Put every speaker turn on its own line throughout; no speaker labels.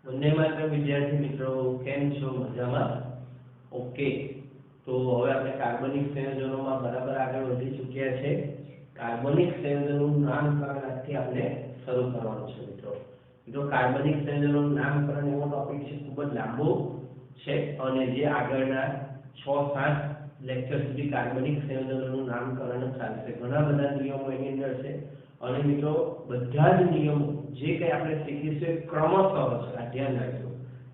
वंदे मातरम विद्यार्थी मित्रों, केम छो? मजामां? ओके, तो હવે આપણે કાર્બનિક સંયોજનોમાં બરાબર આગળ વધી ચૂક્યા છે। કાર્બનિક સંયોજનોનું નામકરણ આજથી આપણે શરૂ કરવાનું છે મિત્રો। મિત્રો કાર્બનિક સંયોજનોનું નામકરણ એવો ટોપિક છે, ખૂબ જ લાંબો છે અને જે આગળના 6-7 લેક્ચર સુધી કાર્બનિક સંયોજનોનું નામકરણ ચાલશે। ઘણા બધા નિયમો એની અંદર છે અને મિત્રો બધા જ નિયમો જે કંઈ આપણે શીખીશું એ ક્રમશઃ છે। આ ધ્યાન રાખજો,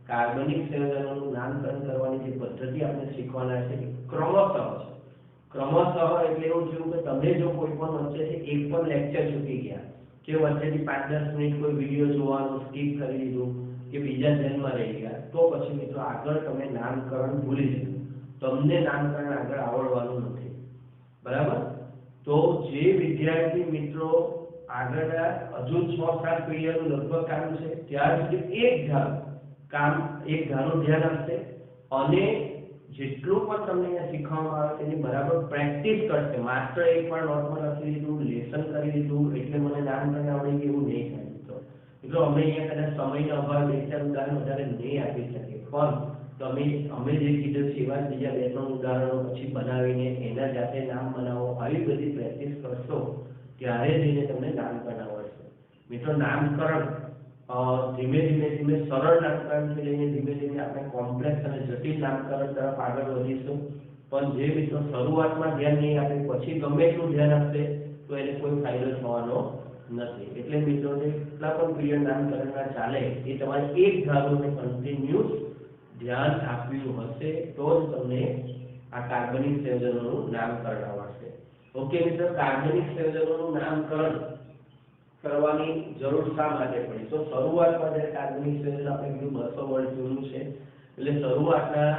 કાર્બનિક સંયોજનોનું નામકરણ કરવાની જે પદ્ધતિ આપણે શીખવાના છે એ ક્રમશઃ છે। ક્રમશઃ એટલે એવું થયું કે તમે જો કોઈ પણ વચ્ચેથી એક પણ લેક્ચર છૂટી ગયા કે વચ્ચેથી 5-10 મિનિટ કોઈ વિડીયો જોવાનું સ્કીપ કરી દીધું કે બીજા ધ્યાનમાં રહી ગયા, તો પછી મિત્રો આગળ તમે નામકરણ ભૂલી જજો, તમને નામકરણ આગળ આવડવાનું નથી, બરાબર? તો જે વિદ્યાર્થી મિત્રો આગળના હજુ 6-7 પીરિયડનું લગભગ કામ છે ત્યાર સુધી એક ધારું ધ્યાન આપશે અને જેટલું પણ તમને અહીંયા શીખવામાં આવે તેની બરાબર પ્રેક્ટિસ કરશે। માત્ર એકવાર નોટમાં લખી લીધું, લેસન કરી લીધું એટલે મને નામકરણ આવડી ગયું એવું નહીં થાય મિત્રો। અમે અહીંયા કદાચ સમયના અભાવે 2-4 ઉદાહરણ વધારે નહીં આપી શકીએ, પણ અમે જે કીધું છે એવા બીજા 2-3 ઉદાહરણો પછી બનાવીને એના જાતે નામ બનાવો, આવી બધી પ્રેક્ટિસ કરશો ત્યારે જઈને તમને નામકરણ આવડશે મિત્રો। નામકરણ ધીમે ધીમે સરળ નામકરણથી લઈને ધીમે ધીમે આપણે કોમ્પ્લેક્સ અને જટિલ નામકરણ તરફ આગળ વધીશું। પણ જે મિત્રો શરૂઆતમાં ધ્યાન નહીં આપે પછી ગમે એટલું ધ્યાન આપશે તો એને કોઈ ફાયદો થવાનો નથી। એટલે મિત્રો જેટલા પણ પીરિયડ નામકરણના ચાલે એ તમારે એક ધારું કન્ટિન્યુઅસ ધ્યાન આપ્યું હશે તો જ તમને આ કાર્બનિક સંયોજનોનું નામકરણ આવડશે। ઓકે મિત્રો, કાર્બનિક સંયોજનોનું નામકરણ કરવાની જરૂર શા માટે પડી? તો શરૂઆતમાં જ્યારે કાર્બનિક સંયોજન આપણે કીધું 200 વર્ષ જૂનું છે, એટલે શરૂઆતના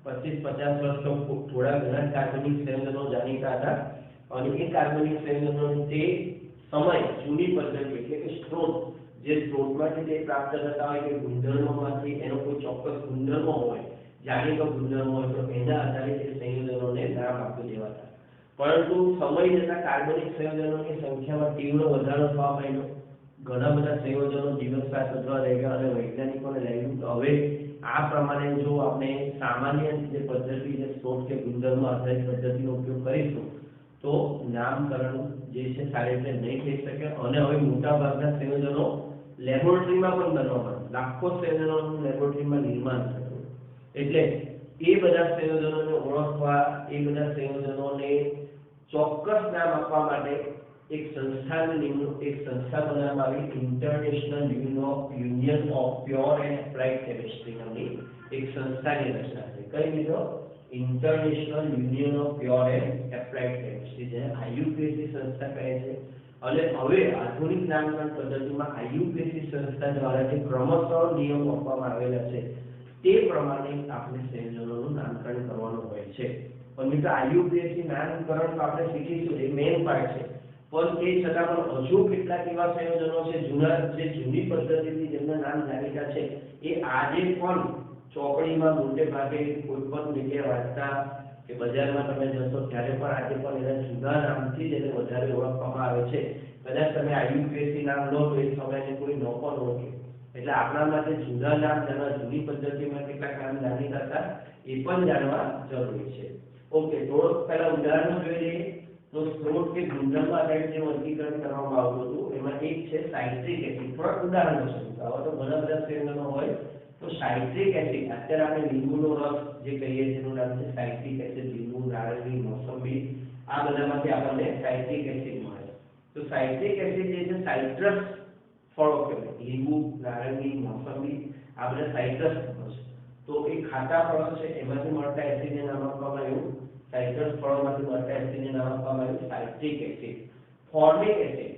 25-50 વર્ષ તો થોડા ઘણા કાર્બનિક સંયોજનો જાણીતા હતા અને એ કાર્બનિક સંયોજનોની તે સમય જૂની પદ્ધતિ એટલે કે સ્ત્રોત, જે સ્ત્રોતમાંથી તે પ્રાપ્ત થતા હોય કે ગુણધર્મોમાંથી એનો કોઈ ચોક્કસ ગુણધર્મ હોય, જાણીતો ગુણધર્મ હોય તો એના આધારે તે સંયોજનોને નામ આપી દેવાતા। પરંતુ સમય જતાં કાર્બનિક સંયોજનોની સંખ્યામાં તીવ્ર વધારો થવા માંડ્યો, ઘણા બધા સંયોજનો દિવસ રાત વધવા લાગ્યા અને વૈજ્ઞાનિકોને લાગ્યું કે હવે આ પ્રમાણે જો આપણે સામાન્ય જે પદ્ધતિ જે સ્ત્રોત કે ગુણધર્મ આધારિત પદ્ધતિનો ઉપયોગ કરીશું તો નામકરણ જે છે સારી રીતે નહીં થઈ શકે અને હવે મોટાભાગના સંયોજનો લેબોરેટરીમાં પણ બનવા માંડ્યા, લાખો સંયોજનોનું લેબોરેટરીમાં નિર્માણ થયું। એટલે એ બધા સંયોજનોને ઓળખવા, એ બધા સંયોજનોને ચોક્કસ નામ આપવા માટે એક સંસ્થા બનાવવામાં આવી, international union of pure and applied chemistry નામની એક સંસ્થાની રચના થઈ। કઈ મિત્રો? International union of pure and applied chemistry, જેને IUPAC સંસ્થા કહે છે। અને હવે આધુનિક નામકરણ પદ્ધતિમાં IUPAC સંસ્થા દ્વારા જે ક્રમશઃ નિયમો આપવામાં આવેલા છે તે પ્રમાણે આપણે સંયોજનોનું નામકરણ કરવાનું હોય છે। પણ મિત્રો IUPAC નામકરણ તો આપણે શીખીશું, એ મેઇન પાર્ટ છે, પણ તે છતાં પણ હજુ કેટલાક એવા સંયોજનો છે જે જૂની પદ્ધતિથી જેમના નામ જાણીતા છે એ આજે પણ ચોપડીમાં મોટે ભાગે કોઈ પણ જગ્યાએ વાંચતા કે બજારમાં તમે જશો ત્યારે પણ આજે પણ એના જૂના નામથી જ એને વધારે ઓળખવામાં આવે છે। કદાચ તમે IUPAC નામ લો તો એ સમયે કોઈ ન પણ ઓળખે, એટલે આપણા માટે જૂના નામ જાણવા, જૂની પદ્ધતિમાં કેટલાક નામ જાણીતા હતા એ પણ જાણવા જરૂરી છે। ઓકે, થોડોક પહેલા ઉદાહરણો જોઈ લઈએ તો સ્ત્રોત કે ગુણધર્મ આધારિત જે વર્ગીકરણ કરવામાં આવતું હતું એમાં એક છે સાઇટ્રિક એસિડ। થોડાક ઉદાહરણો છે, આવા તો ઘણા બધા સંયોજનો હોય તો સાઇટ્રિક એસિડ, અત્યારે આપણે લીંબુનો રસ જે કહીએ છીએ એનું નામ છે સાઇટ્રિક એસિડ, લીંબુ, નારંગી, મોસંબી, આ બધામાંથી આપણને સાઇટ્રિક એસિડ મળે। તો સાઇટ્રિક એસિડ જે છે સાઇટ્રસ ફળો કહેવાય, લીંબુ, નારંગી, મોસંબી આ બધા સાઇટ્રસ ફળો છે। તો એ ખાટા ફળો છે એમાંથી મળતા એસિડને નામ આપવામાં આવ્યું સાઇટ્રસ ફળોમાંથી મળતા એસિડને નામ આપવામાં આવ્યું સાઇટ્રિક એસિડ। ફોર્મિક એસિડ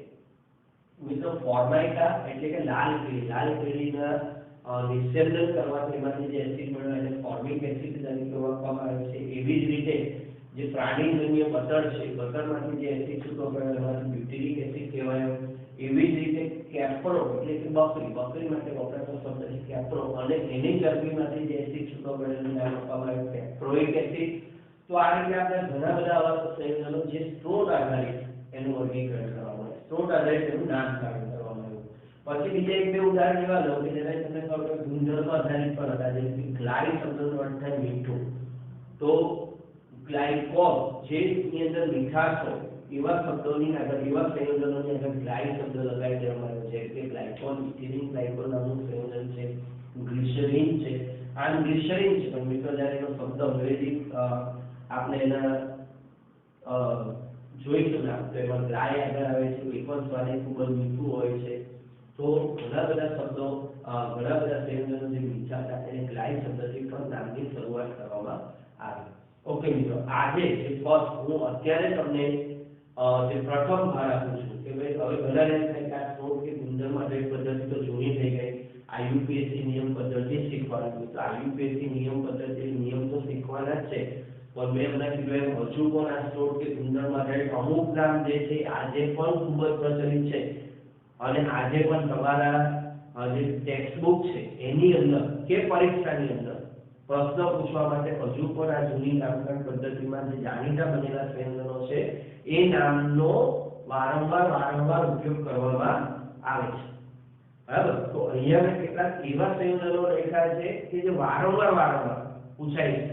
મિત્રો, ફોર્માઇકા એટલે કે લાલ કેળીના નિષેધન કરવાથી એમાંથી જે એસિડ મળે એને ફોર્મિક એસિડ તરીકે ઓળખવામાં આવે છે। એવી જ રીતે જે પ્રાણીજન્ય બટર છે, બટરમાંથી જે એસિડ છૂટો પડે એમાંથી બ્યુટેરિક એસિડ કહેવાય। એવી જ રીતે કેપ્રો એટલે કે બકરી માટે વપરાતો શબ્દ છે કેપ્રો, અને એની ચરબીમાંથી જે એસિડ છૂટો પડે એનું નામ આપવામાં આવ્યું કેપ્રોઇક એસિડ। તો આ રીતે આપણે ઘણા બધા આવા સંયોજનો જે સ્ત્રોત આધારિત એનું વર્ગીકરણ કરવામાં આવે, સ્ત્રોત આધારિત એનું નામકરણ કરવામાં આવ્યું। પછી બીજા એક બે ઉદાહરણ એવા લો કે જેના તમને ખબર કે ગુણધર્મ આધારિત પણ હતા, જેમ કે ગ્લાય શબ્દનો અર્થ થાય મીઠું, તો ગ્લાયકોલ જેની અંદર મીઠાશ હોય એવા શબ્દોની આગળ એવા સંયોજનોની આગળ ગ્લાય શબ્દ લગાવી દેવામાં આવ્યો છે, કે ગ્લાયકોલ ઇથિલિન ગ્લાયકોલ નામનું સંયોજન છે, ગ્લિસરીન છે. આ ગ્લિસરીન છે પણ મિત્રો જ્યારે એનો શબ્દ અંગ્રેજી આપણે એના જોઈશું ના તો એમાં ગ્લાય આગળ આવે છે, એ પણ સ્વાદે ખૂબ જ મીઠું હોય છે. તો ઘણા બધા શબ્દો ઘણા બધા સંયોજનો જે મીઠા હતા એને ગ્લાય શબ્દથી પણ નામની શરૂઆત કરવામાં આવી. ઓકે મિત્રો, આજે જે ફર્સ્ટ હું અત્યારે તમને જે પ્રથમ ભાર આપું છું કે ભાઈ હવે ઘણા એમ થાય કે આ સ્ત્રોત કે ગુણધર્મ આધારિત પદ્ધતિ તો જૂની થઈ ગઈ, આઈયુપીએસસી નિયમ પદ્ધતિ શીખવાનું. તો આઈયુપીએસસી નિયમ પદ્ધતિ નિયમ તો શીખવાના જ છે, પણ મેં હમણાં કીધું એમ હજુ પણ આ સ્ત્રોત કે ગુણધર્મ આધારિત અમુક નામ જે છે આજે પણ ખૂબ જ પ્રચલિત છે, અને આજે પણ તમારા જે ટેક્સ્ટ બુક છે એની અંદર કે પરીક્ષાની અંદર પ્રશ્ન પૂછવા માટે હજુ પણ આ જૂની નામકરણ પદ્ધતિમાં જે જાણીતા બનેલા સંયોજનો છે એ નામનો વારંવાર ઉપયોગ કરવામાં આવે છે. બરાબર, તો અહીંયા મેં કેટલાક એવા સંયોજનો લખ્યા છે કે જે વારંવાર પૂછાય છે,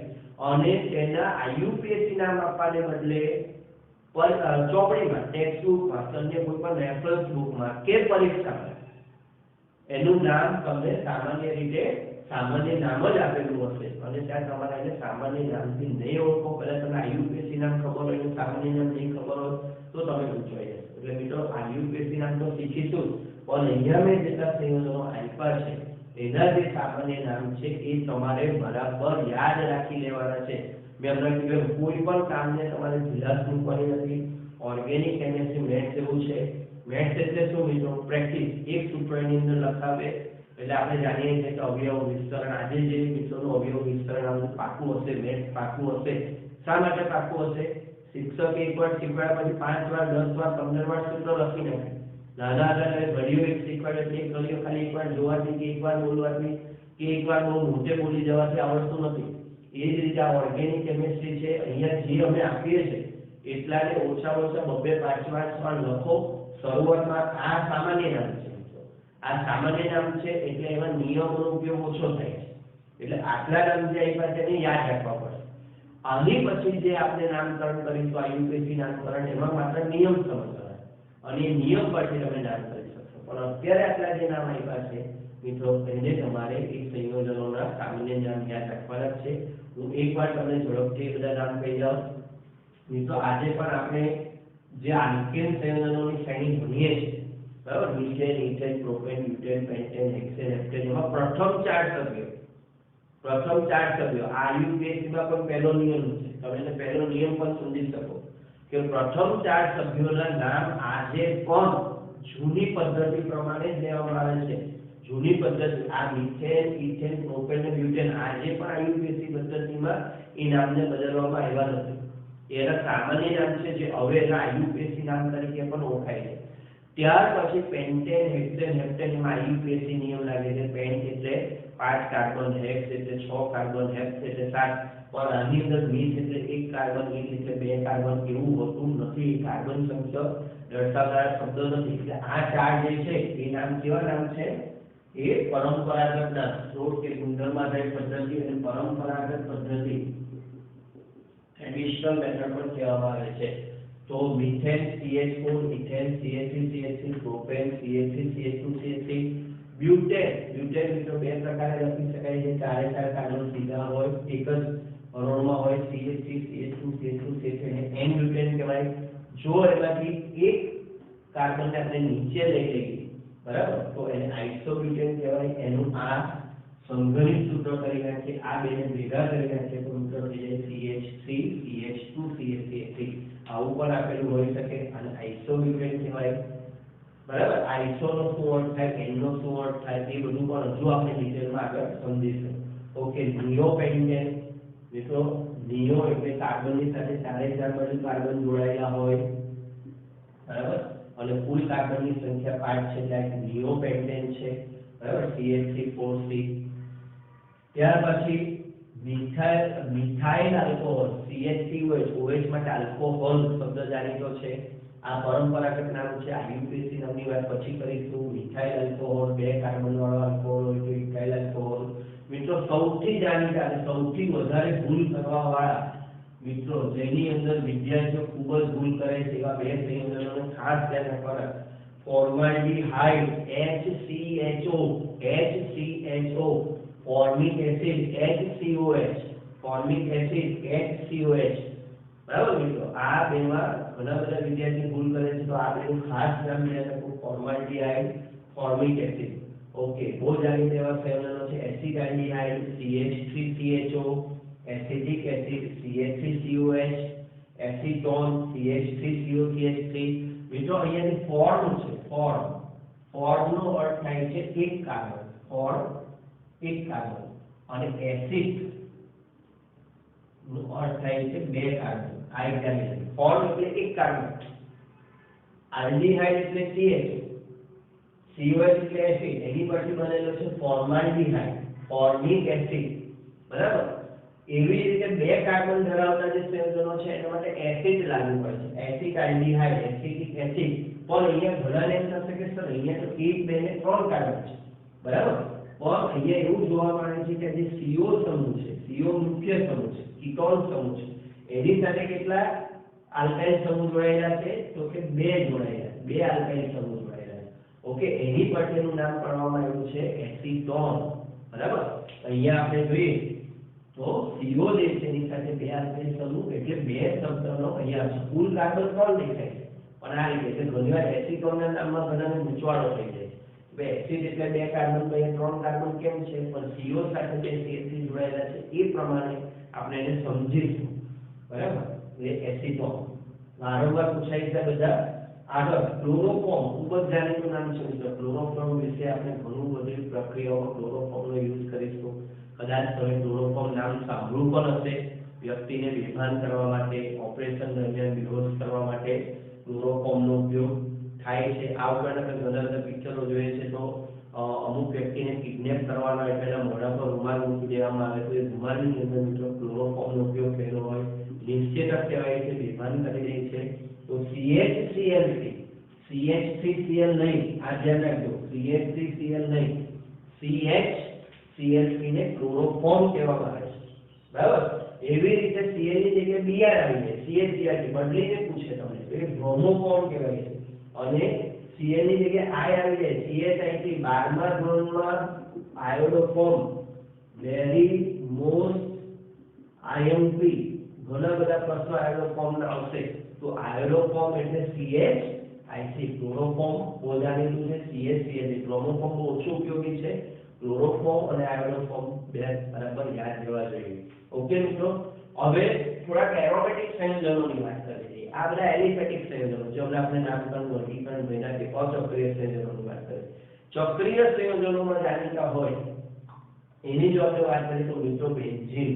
અને તેના આઈયુપીએસસી નામ આપવાને બદલે ચોપડીમાં ટેક્સ્ટ બુકમાં અન્ય કોઈ પણ રેફરન્સ બુકમાં કે પરીક્ષામાં એનું નામ તમને સામાન્ય રીતે સામાન્ય નામ જ આપેલું હશે, અને ત્યાં તમારે એને સામાન્ય નામથી નહીં ઓળખો, પહેલા તમને આઈયુપીએસસી નામ ખબર હોય અને સામાન્ય નામ નહીં ખબર હોય તો તમે પૂછવાઈ જશો. એટલે મિત્રો આઈયુપીએસસી નામ તો શીખીશું, પણ અહીંયા મેં જેટલા સંયોજનો આપ્યા છે એના જે સામાન્ય નામ છે એ તમારે બરાબર યાદ રાખી લેવાના છે. મેં હમણાં કીધું કોઈ પણ કામને તમારે ઢીલાસ મૂકવાની નથી. ઓર્ગેનિક કેમિસ્ટ્રી મેથ્સ એવું છે, મેથ્સ એટલે શું મિત્રો? પ્રેક્ટિસ. એક સૂત્રની અંદર લખાવે એટલે આપણે જાણીએ છીએ કે અવયવ વિસ્તરણ, આજે જે મિત્રોનું અવયવ વિસ્તરણ આવું પાકું હશે, મેથ્સ પાકું હશે. શા માટે પાકું હશે? શિક્ષક એકવાર શીખવાડ્યા પછી 5 વાર 10 વાર 15 વાર સૂત્ર લખી નાખે. નાના હતા ઘડીઓ એક શીખવાડે છે, ઘડીઓ ખાલી એકવાર જોવાથી કે એકવાર બોલવાથી કે એકવાર બહુ મોટે બોલી જવાથી આવડતું નથી. એ જ રીતે આ ઓર્ગેનિક કેમિસ્ટ્રી છે, અહીંયા જે અમે આપીએ છીએ એટલાને ઓછામાં ઓછા 2-5 વાર લખો. શરૂઆતમાં આ સામાન્ય નામ છે, આ સામાન્ય નામ છે એટલે એમાં નિયમોનો ઉપયોગ ઓછો થાય છે, એટલે આટલા નામ જે આપ્યા છે એને યાદ રાખવા પડે. આની પછી જે આપણે નામકરણ કરીશું આઈયુપીએસસી નામકરણ, એમાં માત્ર નિયમ સમજવાના અને એ નિયમ પરથી તમે નામ કરી શકશો. પણ અત્યારે આટલા જે નામ આપ્યા છે મિત્રો એને તમારે એક સંયોજનોના સામાન્ય નામ યાદ રાખવાના છે. હું એકવાર તમને ઝડપથી બધા નામ કહી જાઉં. મિત્રો આજે પણ આપણે જે આલ્કેન સંયોજનોની શ્રેણી ભણીએ છીએ, બરાબર, methane, ethane, propane, butane, pentane, hexane, heptane, એમાં પ્રથમ 4 સભ્યો આઈયુપીએસસીમાં પણ પહેલો નિયમ છે, તમે એને પહેલો નિયમ પણ સમજી શકો કે પ્રથમ 4 સભ્યોના નામ આજે પણ જૂની પદ્ધતિ પ્રમાણે જ લેવામાં આવે છે. જૂની પદ્ધતિ આ મિથેન, ઇથેન, પ્રોપેન અને બ્યુટેન આજે પણ આઈયુપીએસસી પદ્ધતિમાં એ નામને બદલવામાં આવ્યા નથી. એના સામાન્ય નામ છે જે હવે આઈયુપીએસસી નામ તરીકે પણ ઓળખાય છે. ત્યાર પછી પેન્ટેન, હેક્સેન, હેપ્ટેન એમાં આઈયુપીએસસી નિયમ લાગે છે. પેન્ટ એટલે 5 કાર્બન, હેક્સ એટલે 6 કાર્બન, હેપ્સ એટલે 7. પણ આની અંદર મિથ એટલે 1 કાર્બન, ઇથ એટલે 2 કાર્બન એવું હોતું નથી. કાર્બન સંખ્યા દર્શાવનારા શબ્દ નથી. એટલે આ 4 જે છે એ નામ કેવા નામ છે? એ પરંપરાગત નામ, સ્ત્રોત કે ગુણધર્મ આધારિત પદ્ધતિ અને પરંપરાગત પદ્ધતિ ટ્રેડિશનલ મેથડ પણ કહેવામાં આવે છે. તો methane CH4, ethane CH3CH3, propane CH3CH2CH3, butane મિત્રો 2 પ્રકારે લખી શકાય છે. 4 કાર્બન સીધા હોય, એક જ હરોળમાં હોય, CH3CH2CH2CH3 એને એન બ્યુટેન કહેવાય. જો એમાંથી એક કાર્બનને આપણે નીચે લઈ લઈએ, બરાબર, તો એને આઇસોબ્યુટેન કહેવાય. એનું આ સંઘનિત સૂત્ર કરી નાખીએ, આ બેને ભેગા કરી નાખીએ તો સૂત્ર થઈ જાય CH3CH2CH3. આવું પણ આપેલું હોઈ શકે અને આઇસોબ્યુટેન કહેવાય. બરાબર, આઇસો નો શું અર્થ થાય, એન નો શું અર્થ થાય, એ બધું પણ હજુ આપણે ડિટેલમાં આગળ સમજીશું. ઓકે, નિયોપેન્ટેન મિત્રો, નિયો એટલે કાર્બનની સાથે 4 બાજુ કાર્બન જોડાયેલા હોય, બરાબર, અને કુલ કાર્બનની સંખ્યા 5 છે એટલે નિયોપેન્ટેન છે. બરાબર, CH3CH4. ત્યાર પછી મિથાઇલ આલ્કોહોલ, CH3OH, OH માટે આલ્કોહોલ શબ્દ જાણીતો છે. આ પરંપરાગત નામ છે આઈયુપીએસી નામની વાત પછી કરીશું. મિથાઇલ આલ્કોહોલ, 2 કાર્બન વાળો આલ્કોહોલ હોય તો ઇથાઇલ આલ્કોહોલ. મિત્રો સૌથી જાણીતા અને સૌથી વધારે ભૂલ કરવા વાળા મિત્રો જેની અંદર વિદ્યાર્થીઓ ખૂબ જ ભૂલ કરે છે એવા 2 સંયોજનોને ખાસ ધ્યાન રાખવાના. Formaldehyde HCHO, formic acid HCOH, formic acid HCOH. બરાબર મિત્રો, આ બેમાં ઘણા બધા વિદ્યાર્થી ભૂલ કરે છે, તો આ બેનું ખાસ નામ યાદ રાખો, ફોર્માલ્ડિહાઇડ, ફોર્મિક એસિડ. ઓકે, બહુ જાણીતા એવા સંયોજનો છે એસિટાલ્ડિહાઇડ CH3CHO, acetic acid CH3COH, acetone CH3COCH3. મિત્રો અહીંયાની ફોર્મ છે, ફોર્મનો અર્થ થાય છે એક કાર્બન, ફોર્મ એક કાર્બન, અને એસિડ નો અર્થ થાય છે 2 કાર્બન. આ ઇટાલિયન ફોર્મ એટલે એક કાર્બન, આલ્ડિહાઇડ એટલે CH, COH એટલે એસિડ, એની પરથી બનેલો છે ફોર્માલ્ડિહાઇડ, ફોર્મિક એસિડ. બરાબર, એવી રીતે 2 કાર્બન ધરાવતા જે સંયોજનો છે એના માટે એસિડ લાગુ પડે છે, એસિટાલ્ડિહાઇડ, એસિટિક એસિડ. પણ અહીંયા ઘણાને એમ થશે કે સર અહીંયા તો 1, 2 ને 3 કાર્બન છે. બરાબર, પણ અહીંયા એવું જોવા મળે છે કે જે CO સમૂહ છે, CO મુખ્ય સમૂહ છે, કીટોન સમૂહ છે, એની સાથે કેટલા આલ્કાઇલ સમૂહ જોડાયેલા છે? તો કે 2 જોડાયેલા, 2 આલ્કાઇલ સમૂહ જોડાયેલા છે. ઓકે, એની પાછળનું નામ પાડવામાં આવ્યું છે એસિટોન. બરાબર, અહીંયા આપણે જોઈએ તો CO જે છે એની સાથે 2 આલ્કાઇલ સમૂહ એટલે 2 શબ્દનો અહીંયા છે. કુલ કાર્બન 3 દેખાય છે, પણ આ રીતે ઘણીવાર એસિટોનના નામમાં ઘણાને ગૂંચવાડો થઈ જાય છે. એસિડ એટલે 2 કાર્બન, તો અહીંયા 3 કાર્બન કેમ છે? પણ CO સાથે 2 CH3 જોડાયેલા છે, એ પ્રમાણે આપણે એને સમજીશું. બરાબર, એ એસિટોન વારંવાર પૂછાય છે બધા. આગળ ક્લોરોફોર્મ, ખૂબ જ જાણીતું નામ છે મિત્રો. ક્લોરોફોર્મ વિશે આપણે ઘણું બધી પ્રક્રિયાઓમાં ક્લોરોફોર્મનો યુઝ કરીશું. કદાચ તમે ક્લોરોફોર્મ નામ સાંભળ્યું પણ હશે. વ્યક્તિને બેભાન કરવા માટે, ઓપરેશન દરમિયાન બેહોશ કરવા માટે ક્લોરોફોર્મનો ઉપયોગ થાય છે. આ ઉપરાંત આપણે ઘણા બધા પિક્ચરો જોઈએ છે તો અમુક વ્યક્તિને કિડનેપ કરવાનો હોય પહેલા મોઢા પર રૂમાલ મૂકી દેવામાં આવે તો એ રૂમાલની અંદર મિત્રો ક્લોરોફોર્મનો ઉપયોગ થયેલો હોય. નિશ્ચેતક કહેવાય છે, બેભાન કરી દે છે. તો CH3Cl નહીં, આ ધ્યાન રાખજો, CH3Cl નહીં, CHCl3 ને ક્લોરોફોર્મ કહેવામાં આવે છે. બરાબર, એવી રીતે Cl ની જગ્યાએ Br આવી જાય, CHBr બદલીને પૂછે તમને, એ બ્રોમોફોર્મ કહેવાય છે. અને Cl ની જગ્યાએ I આવી જાય, CHIC 12મા ધોરણમાં આયોડોફોર્મ, વેરી મોસ્ટ IMP ઘણા બધા પ્રશ્નો આયોડોફોર્મના આવશે. તો આયોડોફોર્મ એટલે CHIC, ક્લોરોફોર્મ બોલાવેલું છે CHCl. ક્લોરોફોર્મ બહુ ઓછું ઉપયોગી છે. ક્લોરોફોર્મ અને આયોડોફોર્મ બે બરાબર યાદ રહેવા જોઈએ. ઓકે મિત્રો, હવે થોડા એરોમેટિક સંયોજનોની વાત કરીએ. આ બધા એલિફેટિક સંયોજનો છે, હમણાં આપણે નામકરણ, વર્ગીકરણ, વૈજ્ઞાનિક અચક્રીય સંયોજનોની વાત કરીએ. ચક્રીય સંયોજનોમાં જાણીતા હોય એની જો આપણે વાત કરીએ તો મિત્રો બેન્ઝીન.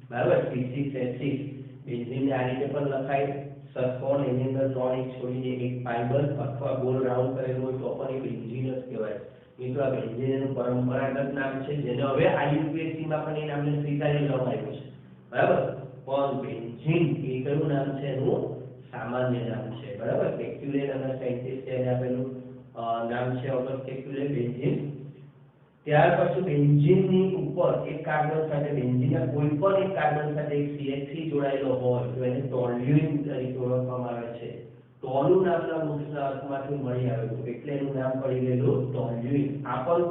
બરાબર, C6H6, બેન્ઝીન આ રીતે પણ લખાય. ષટકોણ, એની અંદર 3 એક છોડીને એક ફાઇબર અથવા ગોળ રાઉન્ડ કરેલું હોય તો પણ એ બેન્ઝીન જ કહેવાય. મિત્રો આ બેન્ઝીન એનું પરંપરાગત નામ છે, જેને હવે IUPAC માં પણ એ નામને સ્વીકારી લેવામાં આવ્યું છે. બરાબર, પણ બેન્ઝીન એ કયું નામ છે? એનું સામાન્ય નામ છે. બરાબર, કેક્યુલે નામના સાયન્ટિસ્ટ એને આપેલું નામ છે ઓગસ્ટ કેક્યુલે, બેન્ઝીન. ત્યાર પછી બેન્ઝીનની ઉપર એક કાર્બન સાથે, બેન્ઝીનના કોઈ પણ એક કાર્બન સાથે એક CH3 જોડાયેલો હોય તો એને ટોલ્યુઇન તરીકે ઓળખવામાં આવે છે. ટોલુ નામના વૃક્ષના અર્થમાંથી મળી આવેલું એટલે એનું નામ પડી ગયેલું ટોલ્યુઇન. આ પણ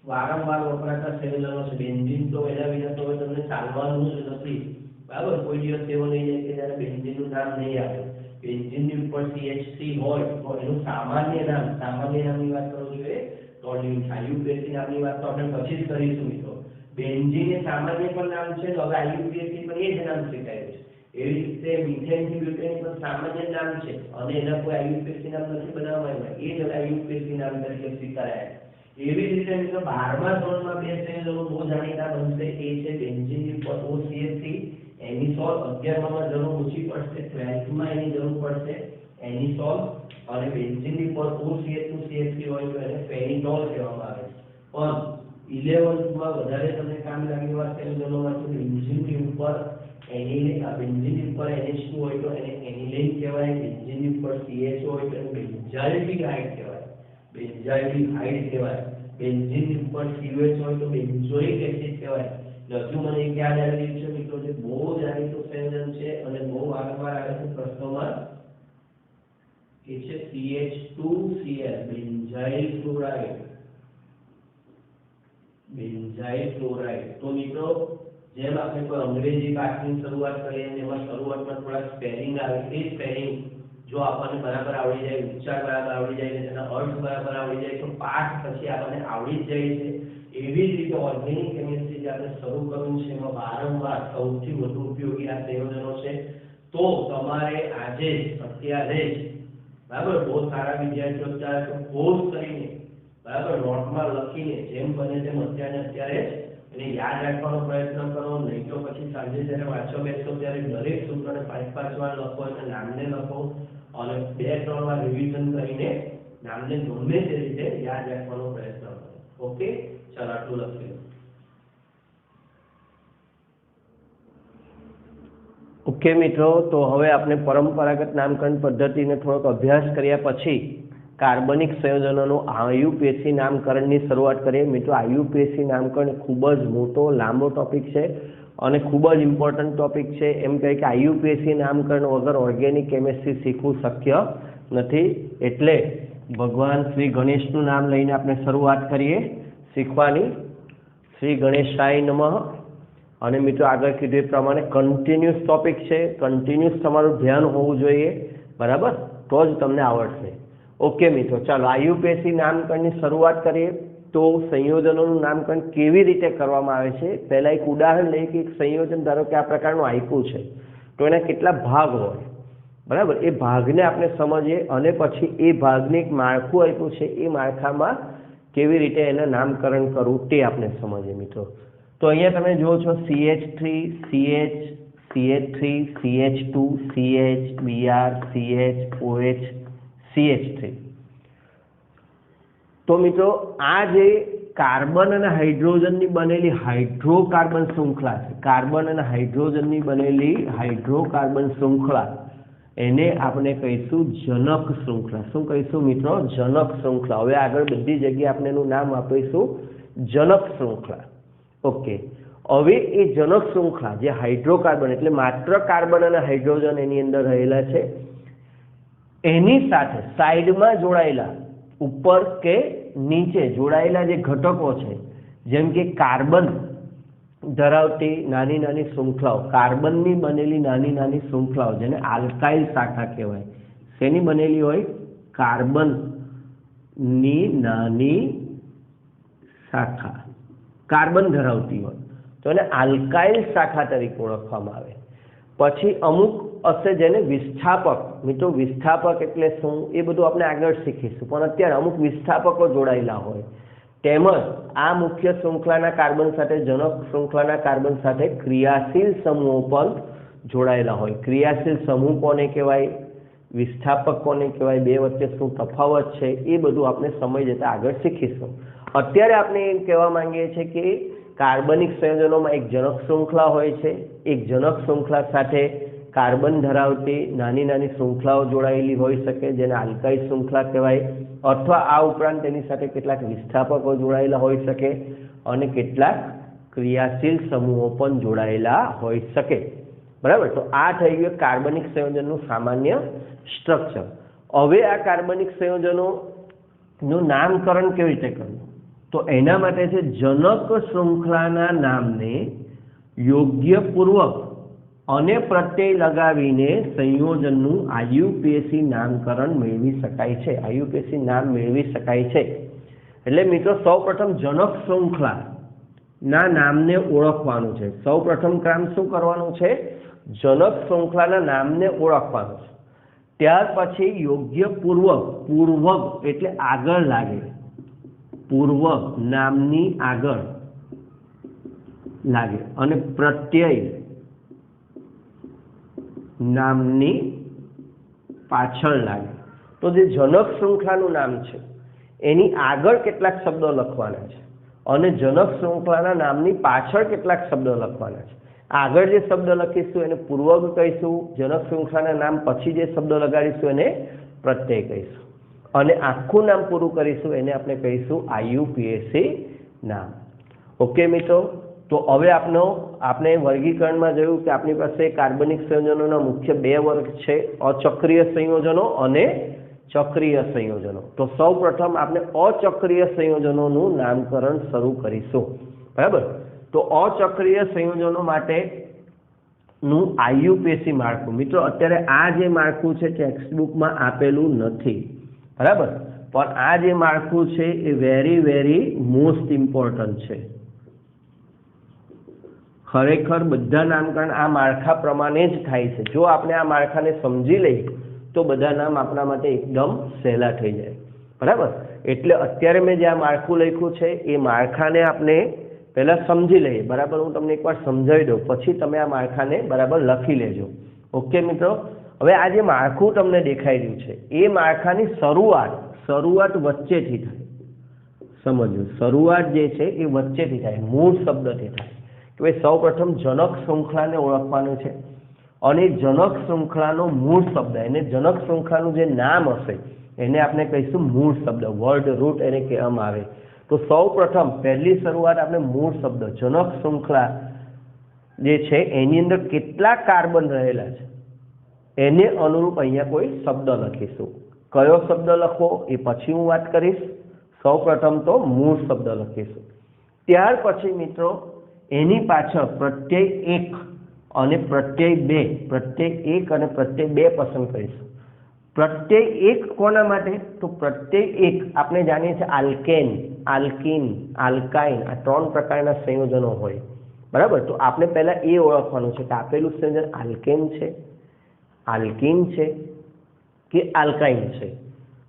વારંવાર વપરાતા સંયોજનો છે. બેન્ઝીન તો એના વિના તો તમને ચાલવાનું જ નથી. બરાબર, કોઈ દિવસ એવો નહીં જાય કે જ્યારે બેન્ઝીનનું નામ નહીં આવે. બેન્ઝીનની ઉપર CH3 હોય તો એનું સામાન્ય નામની વાત કરવું જોઈએ ટોલ્યુઇન. IUPAC નામની વાત તો આપણે પછી જ કરીશું મિત્રો. બેન્ઝીન એ સામાન્ય પણ નામ છે, તો હવે IUPAC પણ એ જ નામ સ્વીકાર્યું છે. એવી રીતે મિથેન થી બ્યુટેન પણ સામાન્ય નામ છે અને એના કોઈ IUPAC નામ નથી બનાવવામાં આવ્યા, એ જ IUPAC નામ તરીકે સ્વીકારાયા. એવી રીતે મિત્રો 12મા ધોરણમાં 2 સંયોજનો બહુ જાણીતા બનશે, એ છે બેન્ઝીનની ઉપર OCH3, એનિસોલ. 11માં જરૂર ઓછી પડશે, 12માં એની જરૂર પડશે એનિસોલ. અને બેન્ઝીનની ઉપર OCH2CH3 હોય તો એને ફેનિટોલ કહેવામાં આવે છે. પણ 11માં વધારે તમને કામ લાગે એવા સંયોજનોમાં બેન્ઝીનની ઉપર એનિલિન, આ બેન્ઝીન ઉપર NH2 હોય તો એને એનિલિન કહેવાય, બેન્ઝીન ઉપર CH હોય તો એને બેન્ઝાઇલ્ડિહાઇડ કહેવાય, બેન્ઝાઇલ્ડિહાઇડ કહેવાય, બેન્ઝીન ઉપર COH હોય તો બેન્ઝોઇક એસિડ કહેવાય. હજુ મને એક યાદ આવી રહ્યું છે મિત્રો, જે બહુ જાણીતું સંયોજન છે અને બહુ વારંવાર આવે છે પ્રશ્નોમાં, એ છે CH2Cl, benzyl chloride. Benzyl chloride. તો મિત્રો જેમ આપણે કોઈ અંગ્રેજી પાઠની શરૂઆત કરીએ અને એમાં શરૂઆતમાં થોડા સ્પેલિંગ આવે, એ સ્પેલિંગ જો આપણને બરાબર આવડી જાય, ઉચ્ચાર બરાબર આવડી જાય, તેના અર્થ બરાબર આવડી જાય તો પાઠ પછી આપણને આવડી જ જાય છે. એવી જ રીતે ઓર્ગેનિક કેમિસ્ટ્રી જે આપણે શરૂ કરવું છે એમાં વારંવાર સૌથી વધુ ઉપયોગી આ સંયોજનો છે. તો તમારે આજે અત્યારે જ બરાબર બહુ સારા વિદ્યાર્થીઓ અત્યારે તો કોર્સ કરીને બરાબર નોટમાં લખીને જેમ બને તેમ અત્યારે એને યાદ રાખવાનો પ્રયત્ન કરો. નહીં તો પછી સાંજે જ્યારે વાંચવા બેસો ત્યારે દરેક સૂત્રને 5-5 વાર લખો અને નામને લખો અને 2-3 વાર રિવિઝન કરીને નામને ગમે તે રીતે યાદ રાખવાનો પ્રયત્ન કરો. ઓકે, ચાલો આટલું લખી લો. ઓકે મિત્રો, તો હવે આપણે પરંપરાગત નામકરણ પદ્ધતિને થોડોક અભ્યાસ કર્યા પછી કાર્બનિક સંયોજનોનું આયુપીએસી નામકરણની શરૂઆત કરીએ. મિત્રો, આયુપીએસી નામકરણ ખૂબ જ મોટો લાંબો ટોપિક છે અને ખૂબ જ ઇમ્પોર્ટન્ટ ટોપિક છે. એમ કહે કે આયુપીએસી નામકરણ વગર ઓર્ગેનિક કેમિસ્ટ્રી શીખવું શક્ય નથી. એટલે ભગવાન શ્રી ગણેશનું નામ લઈને આપણે શરૂઆત કરીએ શીખવાની. શ્રી ગણેશાય નમઃ. અને મિત્રો આગળ કીધું એ પ્રમાણે કન્ટિન્યુઅસ ટોપિક છે, કન્ટિન્યુઅસ તમારું ધ્યાન હોવું જોઈએ, બરાબર, તો જ તમને આવડશે. ઓકે મિત્રો, ચાલો આયુપીએસી નામકરણની શરૂઆત કરીએ. તો સંયોજનોનું નામકરણ કેવી રીતે કરવામાં આવે છે, પહેલાં એક ઉદાહરણ લઈએ કે એક સંયોજન ધારો કે આ પ્રકારનું આપ્યું છે તો એના કેટલા ભાગ હોય, બરાબર, એ ભાગને આપણે સમજીએ અને પછી એ ભાગને એક માળખું આપ્યું છે, એ માળખામાં કેવી રીતે એના નામકરણ કરવું તે આપણે સમજીએ મિત્રો. તો અહીંયા તમે જુઓ છો CH3, CH, CH3, CH2, CH, Br, CH, OH, CH3. તો મિત્રો આ જે કાર્બન અને હાઇડ્રોજનની બનેલી હાઇડ્રોકાર્બન શૃંખલા છે, કાર્બન અને હાઇડ્રોજનની બનેલી હાઇડ્રોકાર્બન શૃંખલા, એને આપણે કહીશું જનક શૃંખલા. શું કહીશું મિત્રો? જનક શૃંખલા. હવે આગળ બધી જગ્યાએ આપણે એનું નામ આપીશું જનક શૃંખલા. ઓકે, હવે એ જનક શૃંખલા જે હાઇડ્રોકાર્બન એટલે માત્ર કાર્બન અને હાઇડ્રોજન એની અંદર રહેલા છે, એની સાથે સાઈડમાં જોડાયેલા ઉપર કે નીચે જોડાયેલા જે ઘટકો છે, જેમ કે કાર્બન ધરાવતી નાની નાની શૃંખલાઓ, કાર્બનની બનેલી નાની નાની શૃંખલાઓ જેને આલ્કાઇલ શાખા કહેવાય. શેની બનેલી હોય? કાર્બનની નાની શાખા કાર્બન ધરાવતી હોય તો એને આલ્કાઇલ શાખા તરીકે ઓળખવામાં આવે. પછી અમુક હશે જેને વિસ્થાપક. મિત્રો, વિસ્થાપક એટલે શું એ બધું આપણે આગળ શીખીશું, પણ અત્યારે અમુક વિસ્થાપકો જોડાયેલા હોય. તેમજ આ મુખ્ય શૃંખલાના કાર્બન સાથે જનક શૃંખલાના કાર્બન સાથે ક્રિયાશીલ સમૂહો પણ જોડાયેલા હોય. ક્રિયાશીલ સમૂહ કોને કહેવાય, વિસ્થાપક કોને કહેવાય, બે વચ્ચે શું તફાવત છે, એ બધું આપણે સમય જતાં આગળ શીખીશું. અત્યારે આપણે એમ કહેવા માંગીએ છીએ કે કાર્બનિક સંયોજનોમાં એક જનક શૃંખલા હોય છે, એક જનક શૃંખલા સાથે કાર્બન ધરાવતી નાની નાની શૃંખલાઓ જોડાયેલી હોઈ શકે જેને આલ્કાઇલ શૃંખલા કહેવાય, અથવા આ ઉપરાંત તેની સાથે કેટલાક વિસ્થાપકો જોડાયેલા હોઈ શકે અને કેટલાક ક્રિયાશીલ સમૂહો પણ જોડાયેલા હોઈ શકે, બરાબર. તો આ થઈ ગયું કાર્બનિક સંયોજનનું સામાન્ય સ્ટ્રક્ચર. હવે આ કાર્બનિક સંયોજનોનું નામકરણ કેવી રીતે કરવું? તો એના માટે છે જનક શૃંખલાના નામને યોગ્યપૂર્વક અને પ્રત્યય લગાવીને સંયોજનનું આયુપીએસી નામકરણ મેળવી શકાય છે. આયુપીએસી નામ મેળવી શકાય છે. એટલે મિત્રો સૌપ્રથમ જનક શૃંખલાના નામને ઓળખવાનું છે. સૌપ્રથમ કામ શું કરવાનું છે? જનક શૃંખલાના નામને ઓળખવાનું છે. ત્યાર પછી યોગ્યપૂર્વક, પૂર્વક એટલે આગળ લાગે, પૂર્વક નામની આગળ લાગે અને પ્રત્યય નામની પાછળ લાગે. તો જે જનક શૃંખલાનું નામ છે એની આગળ કેટલાક શબ્દો લખવાના છે અને જનક શૃંખલાના નામની પાછળ કેટલાક શબ્દો લખવાના છે.
આગળ જે શબ્દ લખીશું એને પૂર્વગ કહીશું, જનક શૃંખલાના નામ પછી જે શબ્દ લગાડીશું એને પ્રત્યય કહીશું, અને આખું નામ પૂરું કરીશું એને આપણે કહીશું આઈયુપીએસી નામ. ઓકે મિત્રો, તો હવે આપણે વર્ગીકરણમાં જોયું કે આપણી પાસે કાર્બનિક સંયોજનોના મુખ્ય બે વર્ગ છે, અચક્રીય સંયોજનો અને ચક્રીય સંયોજનો. તો સૌ પ્રથમ આપણે અચક્રીય સંયોજનોનું નામકરણ શરૂ કરીશું. બરાબર, તો અચક્રીય સંયોજનો માટેનું આઈયુપીએસી માળખું, મિત્રો અત્યારે આ જે માળખું છે ટેક્સ્ટબુકમાં આપેલું નથી. બરાબર, પણ આ જે માળખું છે એ વેરી મોસ્ટ ઇમ્પોર્ટન્ટ છે. ખરેખર બધા નામકરણ આ માળખા પ્રમાણે જ થાય છે. જો આપણે આ માળખાને સમજી લઈએ તો બધા નામ આપણા માટે એકદમ સહેલા થઈ જાય. બરાબર, એટલે અત્યારે મેં જે આ માળખું લખ્યું છે એ માળખાને આપણે પહેલા સમજી લઈએ. બરાબર, હું તમને એકવાર સમજાવી દઉં, પછી તમે આ માળખાને બરાબર લખી લેજો. ઓકે મિત્રો, હવે આ જે માળખું તમને દેખાઈ રહ્યું છે એ માળખાની શરૂઆત વચ્ચેથી થાય. સમજો, શરૂઆત જે છે એ વચ્ચેથી થાય, મૂળ શબ્દથી થાય. કે ભાઈ સૌ પ્રથમ જનક શૃંખલાને ઓળખવાનું છે, અને જનક શૃંખલાનો મૂળ શબ્દ, એને જનક શૃંખલાનું જે નામ હશે એને આપણે કહીશું મૂળ શબ્દ, વર્ડ રૂટ એને કહેવામાં આવે. તો સૌ પ્રથમ પહેલી શરૂઆત આપણે મૂળ શબ્દ જનક શૃંખલા જે છે એની અંદર કેટલા કાર્બન રહેલા છે એને અનુરૂપ અહીંયા કોઈ શબ્દ લખીશું. કયો શબ્દ લખવો એ પછી હું વાત કરીશ. સૌ પ્રથમ તો મૂળ શબ્દ લખીશું. ત્યાર પછી મિત્રો એની પાછળ પ્રત્યય એક અને પ્રત્યય બે, પ્રત્યય એક અને પ્રત્યય બે પસંદ કરીશું. પ્રત્યય એક કોના માટે? તો પ્રત્યય એક આપણે જાણીએ છીએ આલ્કેન, આલ્કીન, આલ્કાઇન, આ ત્રણ પ્રકારના સંયોજનો હોય. બરાબર, તો આપણે પહેલા એ ઓળખવાનું છે કે આપેલું સંયોજન આલ્કેન છે, આલ્કીન છે કે આલ્કાઇન છે.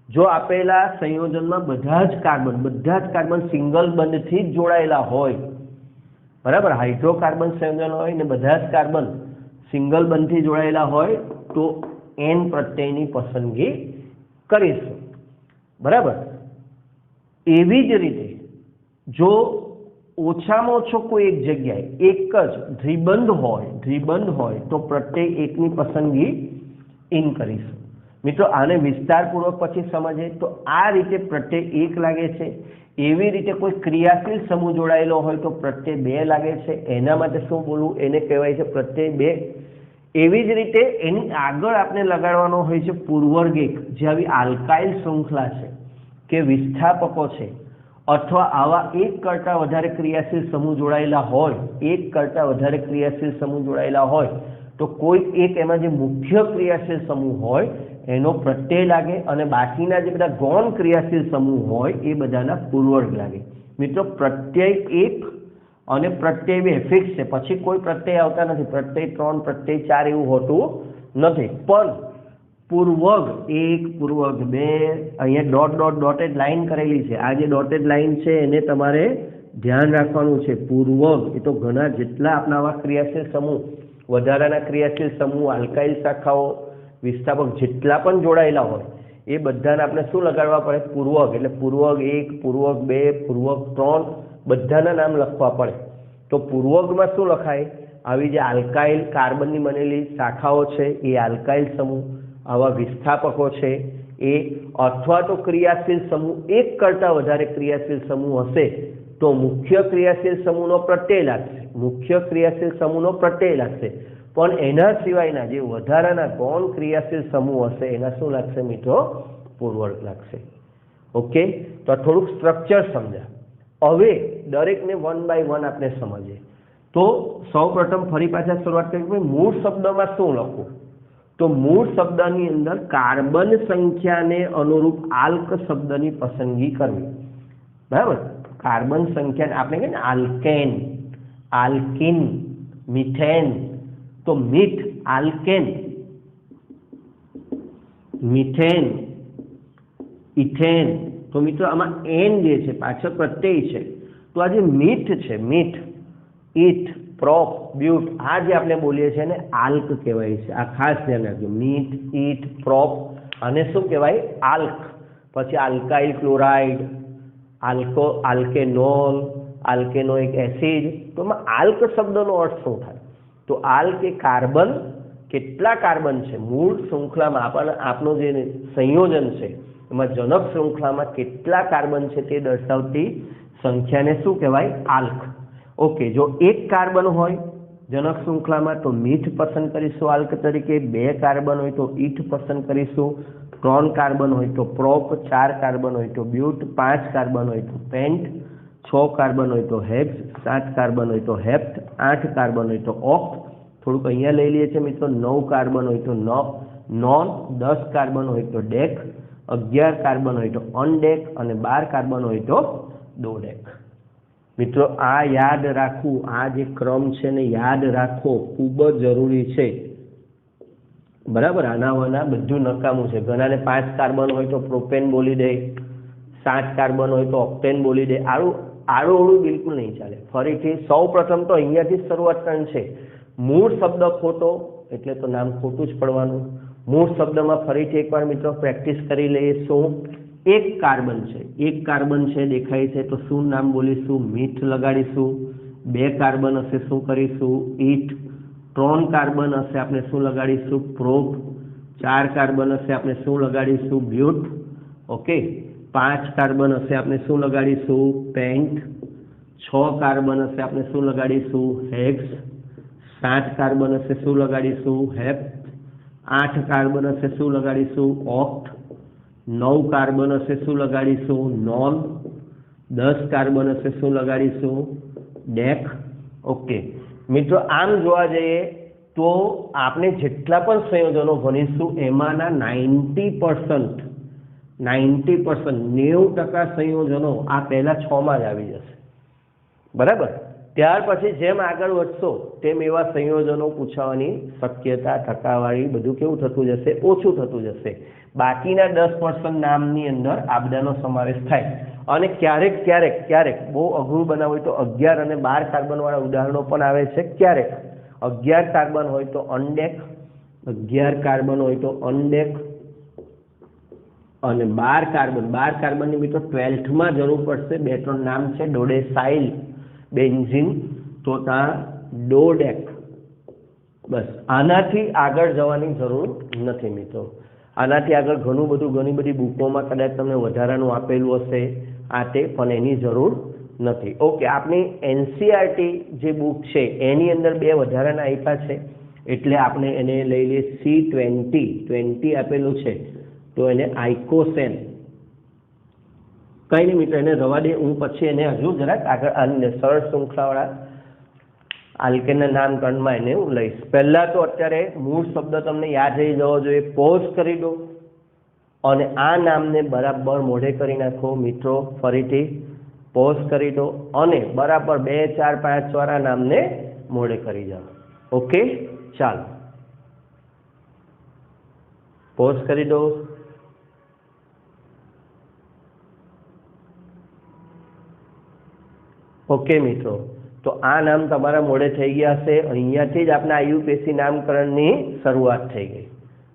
જો આપેલા સંયોજનમાં બધા જ કાર્બન સિંગલ બંધથી જ જોડાયેલા હોય, બરાબર, હાઇડ્રોકાર્બન સંયોજન હોય ને બધા જ કાર્બન સિંગલ બંધથી જોડાયેલા હોય તો એન પ્રત્યયની પસંદગી કરીશું. બરાબર, એવી જ રીતે જો ઓછામાં ઓછો કોઈ એક જગ્યાએ એક જ દ્વિબંધ હોય તો પ્રત્યય એકની પસંદગી ઇન કરીશું. મિત્રો આને વિસ્તારપૂર્વક પછી સમજીએ તો આ રીતે પ્રત્યય એક લાગે છે. એવી રીતે કોઈ ક્રિયાશીલ સમૂહ જોડાયેલો હોય તો પ્રત્યય બે લાગે છે. એના માટે શું બોલવું, એને કહેવાય છે પ્રત્યય બે. એવી જ રીતે એની આગળ આપણે લગાડવાનો હોય છે પૂર્વર્ગ એક, જે આવી આલ્કાઇલ શૃંખલા છે કે વિસ્થાપકો છે, અથવા આવા એક કરતાં વધારે ક્રિયાશીલ સમૂહ જોડાયેલા હોય, તો કોઈ એક એમાં જે મુખ્ય ક્રિયાશીલ સમૂહ હોય એનો પ્રત્યય લાગે, અને બાકીના જે બધા ગૌણ ક્રિયાશીલ સમૂહ હોય એ બધાના પૂર્વર્ગ લાગે. મિત્રો પ્રત્યય એક અને પ્રત્યય બે ફિક્સ છે, પછી કોઈ પ્રત્યય આવતા નથી. પ્રત્યય 3, પ્રત્યય 4 એવું હોતું નથી. પણ પૂર્વગ એક, પૂર્વગ બે, અહીંયા ડોટેડ લાઈન કરેલી છે. આ જે ડોટેડ લાઈન છે એને તમારે ધ્યાન રાખવાનું છે. પૂર્વગ એ તો ઘણા જેટલા આપણા આવા ક્રિયાશીલ સમૂહ, વધારાના ક્રિયાશીલ સમૂહ, આલ્કાઇલ શાખાઓ, વિસ્થાપક જેટલા પણ જોડાયેલા હોય એ બધાને આપણે શું લગાડવા પડે? પૂર્વક. એટલે પૂર્વક એક, પૂર્વક બે, પૂર્વક 3 બધાના નામ લખવા પડે. તો પૂર્વકમાં શું લખાય? આવી જે આલ્કાઇલ કાર્બનની બનેલી શાખાઓ છે એ આલ્કાઇલ સમૂહ, આવા વિસ્થાપકો છે એ, અથવા તો ક્રિયાશીલ સમૂહ એક કરતાં વધારે ક્રિયાશીલ સમૂહ હશે તો મુખ્ય ક્રિયાશીલ સમૂહનો પ્રત્યય લાગશે. પણ એના સિવાયના જે વધારાના ગૌણ ક્રિયાશીલ સમૂહ હશે એના શું લાગશે મિત્રો? પૂર્વર્ગ લાગશે. ઓકે, તો આ થોડુંક સ્ટ્રક્ચર સમજ્યા. હવે દરેકને 1 by 1 આપણે સમજીએ. તો સૌ પ્રથમ ફરી પાછા શરૂઆત કરી, મૂળ શબ્દમાં શું લખવું? તો મૂળ શબ્દની અંદર કાર્બન સંખ્યાને અનુરૂપ આલ્ક શબ્દની પસંદગી કરવી. બરાબર, કાર્બન સંખ્યા આપણે કહીએ ને આલ્કેન, આલ્કીન, મિથેન. તો મીઠ, આલ્કેન, મિથેન, ઇથેન. તો મિત્રો આમાં એન જે છે પાછળ પ્રત્યય છે. તો આ જે મીઠ છે, મીઠ, ઈથ, પ્રોપ, બ્યુટ, આ જે આપણે બોલીએ છીએ ને આલ્ક કહેવાય છે. આ ખાસ ધ્યાન રાખજો. મીઠ, ઈથ, પ્રોપ અને શું કહેવાય? આલ્ક. પછી આલ્કાઇલ ક્લોરાઇડ, આલ્કેનોલ, આલ્કેનોઇક એસિડ. તો આલ્ક શબ્દનો અર્થ શું થાય? તો આલ્ક એ કાર્બન, કેટલા કાર્બન છે મૂળ શૃંખલામાં આપનું જે સંયોજન છે એમાં જનક શૃંખલામાં કેટલા કાર્બન છે તે દર્શાવતી સંખ્યાને શું કહેવાય? આલ્ક. ઓકે, જો એક કાર્બન હોય જનક શૃંખલામાં તો મીથ પસંદ કરીશું આલ્ક તરીકે, 2 કાર્બન હોય તો ઈથ પસંદ કરીશું, 3 કાર્બન હોય તો પ્રોપ, 4 કાર્બન હોય તો બ્યુટ, 5 કાર્બન હોય તો પેન્ટ, 6 કાર્બન હોય તો હેક્સ, 7 કાર્બન હોય તો હેપ્ટ, 8 કાર્બન હોય તો ઓક્ટ, થોડુંક અહીંયા લઈ લઈએ છીએ મિત્રો, 9 કાર્બન હોય તો નોન, 10 કાર્બન હોય તો ડેક, 11 કાર્બન હોય તો અનડેક અને 12 કાર્બન હોય તો ડોડેક. મિત્રો આ યાદ રાખવું, આ જે ક્રમ છે ને યાદ રાખવો ખૂબ જ જરૂરી છે. બરાબર, આના બધું નકામું છે. ઘણાને 5 કાર્બન હોય તો પ્રોપેન બોલી દે, 7 કાર્બન હોય તો ઓક્ટેન બોલી દે. આડું બિલકુલ નહીં ચાલે. ફરીથી સૌ પ્રથમ તો અહીંયાથી જ શરૂઆત કરવાની છે. મૂળ શબ્દ ખોટો એટલે તો નામ ખોટું જ પડવાનું. મૂળ શબ્દમાં ફરીથી એકવાર મિત્રો પ્રેક્ટિસ કરી લઈએ. શું? એક કાર્બન છે, એક કાર્બન છે દેખાય છે તો શું નામ બોલીશું? મીથ લગાડીશું. 2 કાર્બન હશે શું કરીશું? ઈટ. 3 કાર્બન હશે આપણે શું લગાડીશું? પ્રોપ. 4 કાર્બન હશે આપણે શું લગાડીશું? બ્યુટ. ઓકે, 5 કાર્બન હશે આપણે શું લગાડીશું? પેન્ટ. 6 કાર્બન હશે આપણે શું લગાડીશું? હેક્સ. 7 કાર્બન હશે શું લગાડીશું? હેપ્ટ. 8 કાર્બન હશે શું લગાડીશું? ઓક્ટ. 9 કાર્બન હશે શું લગાડીશું? નોન. 10 કાર્બન હશે શું લગાડીશું? ડેક. ઓકે મિત્રો, આમ જોવા જઈએ તો આપણે જેટલા પણ સંયોજનો ભણીશું એમાંના 90% 90% સંયોજનો આ પહેલા 6માં જ આવી જશે. બરાબર, ત્યાર પછી જેમ આગળ વધશો તેમ એવા સંયોજનો પૂછવાની શક્યતા, ટકાવારી બધું કેવું થતું જશે? ઓછું થતું જશે. બાકીના 10% નામની અંદર આ બધાનો સમાવેશ થાય. અને ક્યારેક બહુ અઘરું બનાવવું હોય તો 11 અને 12 કાર્બન વાળા ઉદાહરણો પણ આવે છે. ક્યારેક 11 કાર્બન હોય તો અનડેક, 11 કાર્બન હોય તો અનડેક અને 12 કાર્બનની મિત્રો 12th માં જરૂર પડશે. 2-3 નામ છે, ડોડેસાઇલ, બેન્ઝીન, તો ત્યાં ડોડેક. બસ, આનાથી આગળ જવાની જરૂર નથી મિત્રો. આનાથી આગળ ઘણી બધી બુકોમાં કદાચ તમને વધારાનું આપેલું હશે આ તે, પણ એની જરૂર નથી. ઓકે, આપણી એનસીઆરટી જે બુક છે એની અંદર 2 વધારાના આપ્યા છે એટલે આપણે એને લઈ લઈએ. C20 આપેલું છે તો એને આઇકોસેન, કંઈ નહીં મિત્રો એને રવા દે. હું પછી એને હજુ જરાક આગળ સરળ શૃંખલાવાળા આલ્કેનના નામકરણમાં એને હું લઈશ. પહેલાં તો અત્યારે મૂળ શબ્દ તમને યાદ રહી જવો જોઈએ. પોઝ કરી દો અને આ નામને બરાબર મોઢે કરી નાખો મિત્રો. ફરીથી પોઝ કરી દો અને બરાબર 2, 4, 5 વાળા નામને મોઢે કરી જાઓ. ઓકે, ચાલો પોઝ કરી દો. ઓકે મિત્રો, તો આ નામ તમારા મોઢે થઈ ગયા હશે. અહીંયાથી જ આપણા આયુપીએસસી નામકરણની શરૂઆત થઈ ગઈ.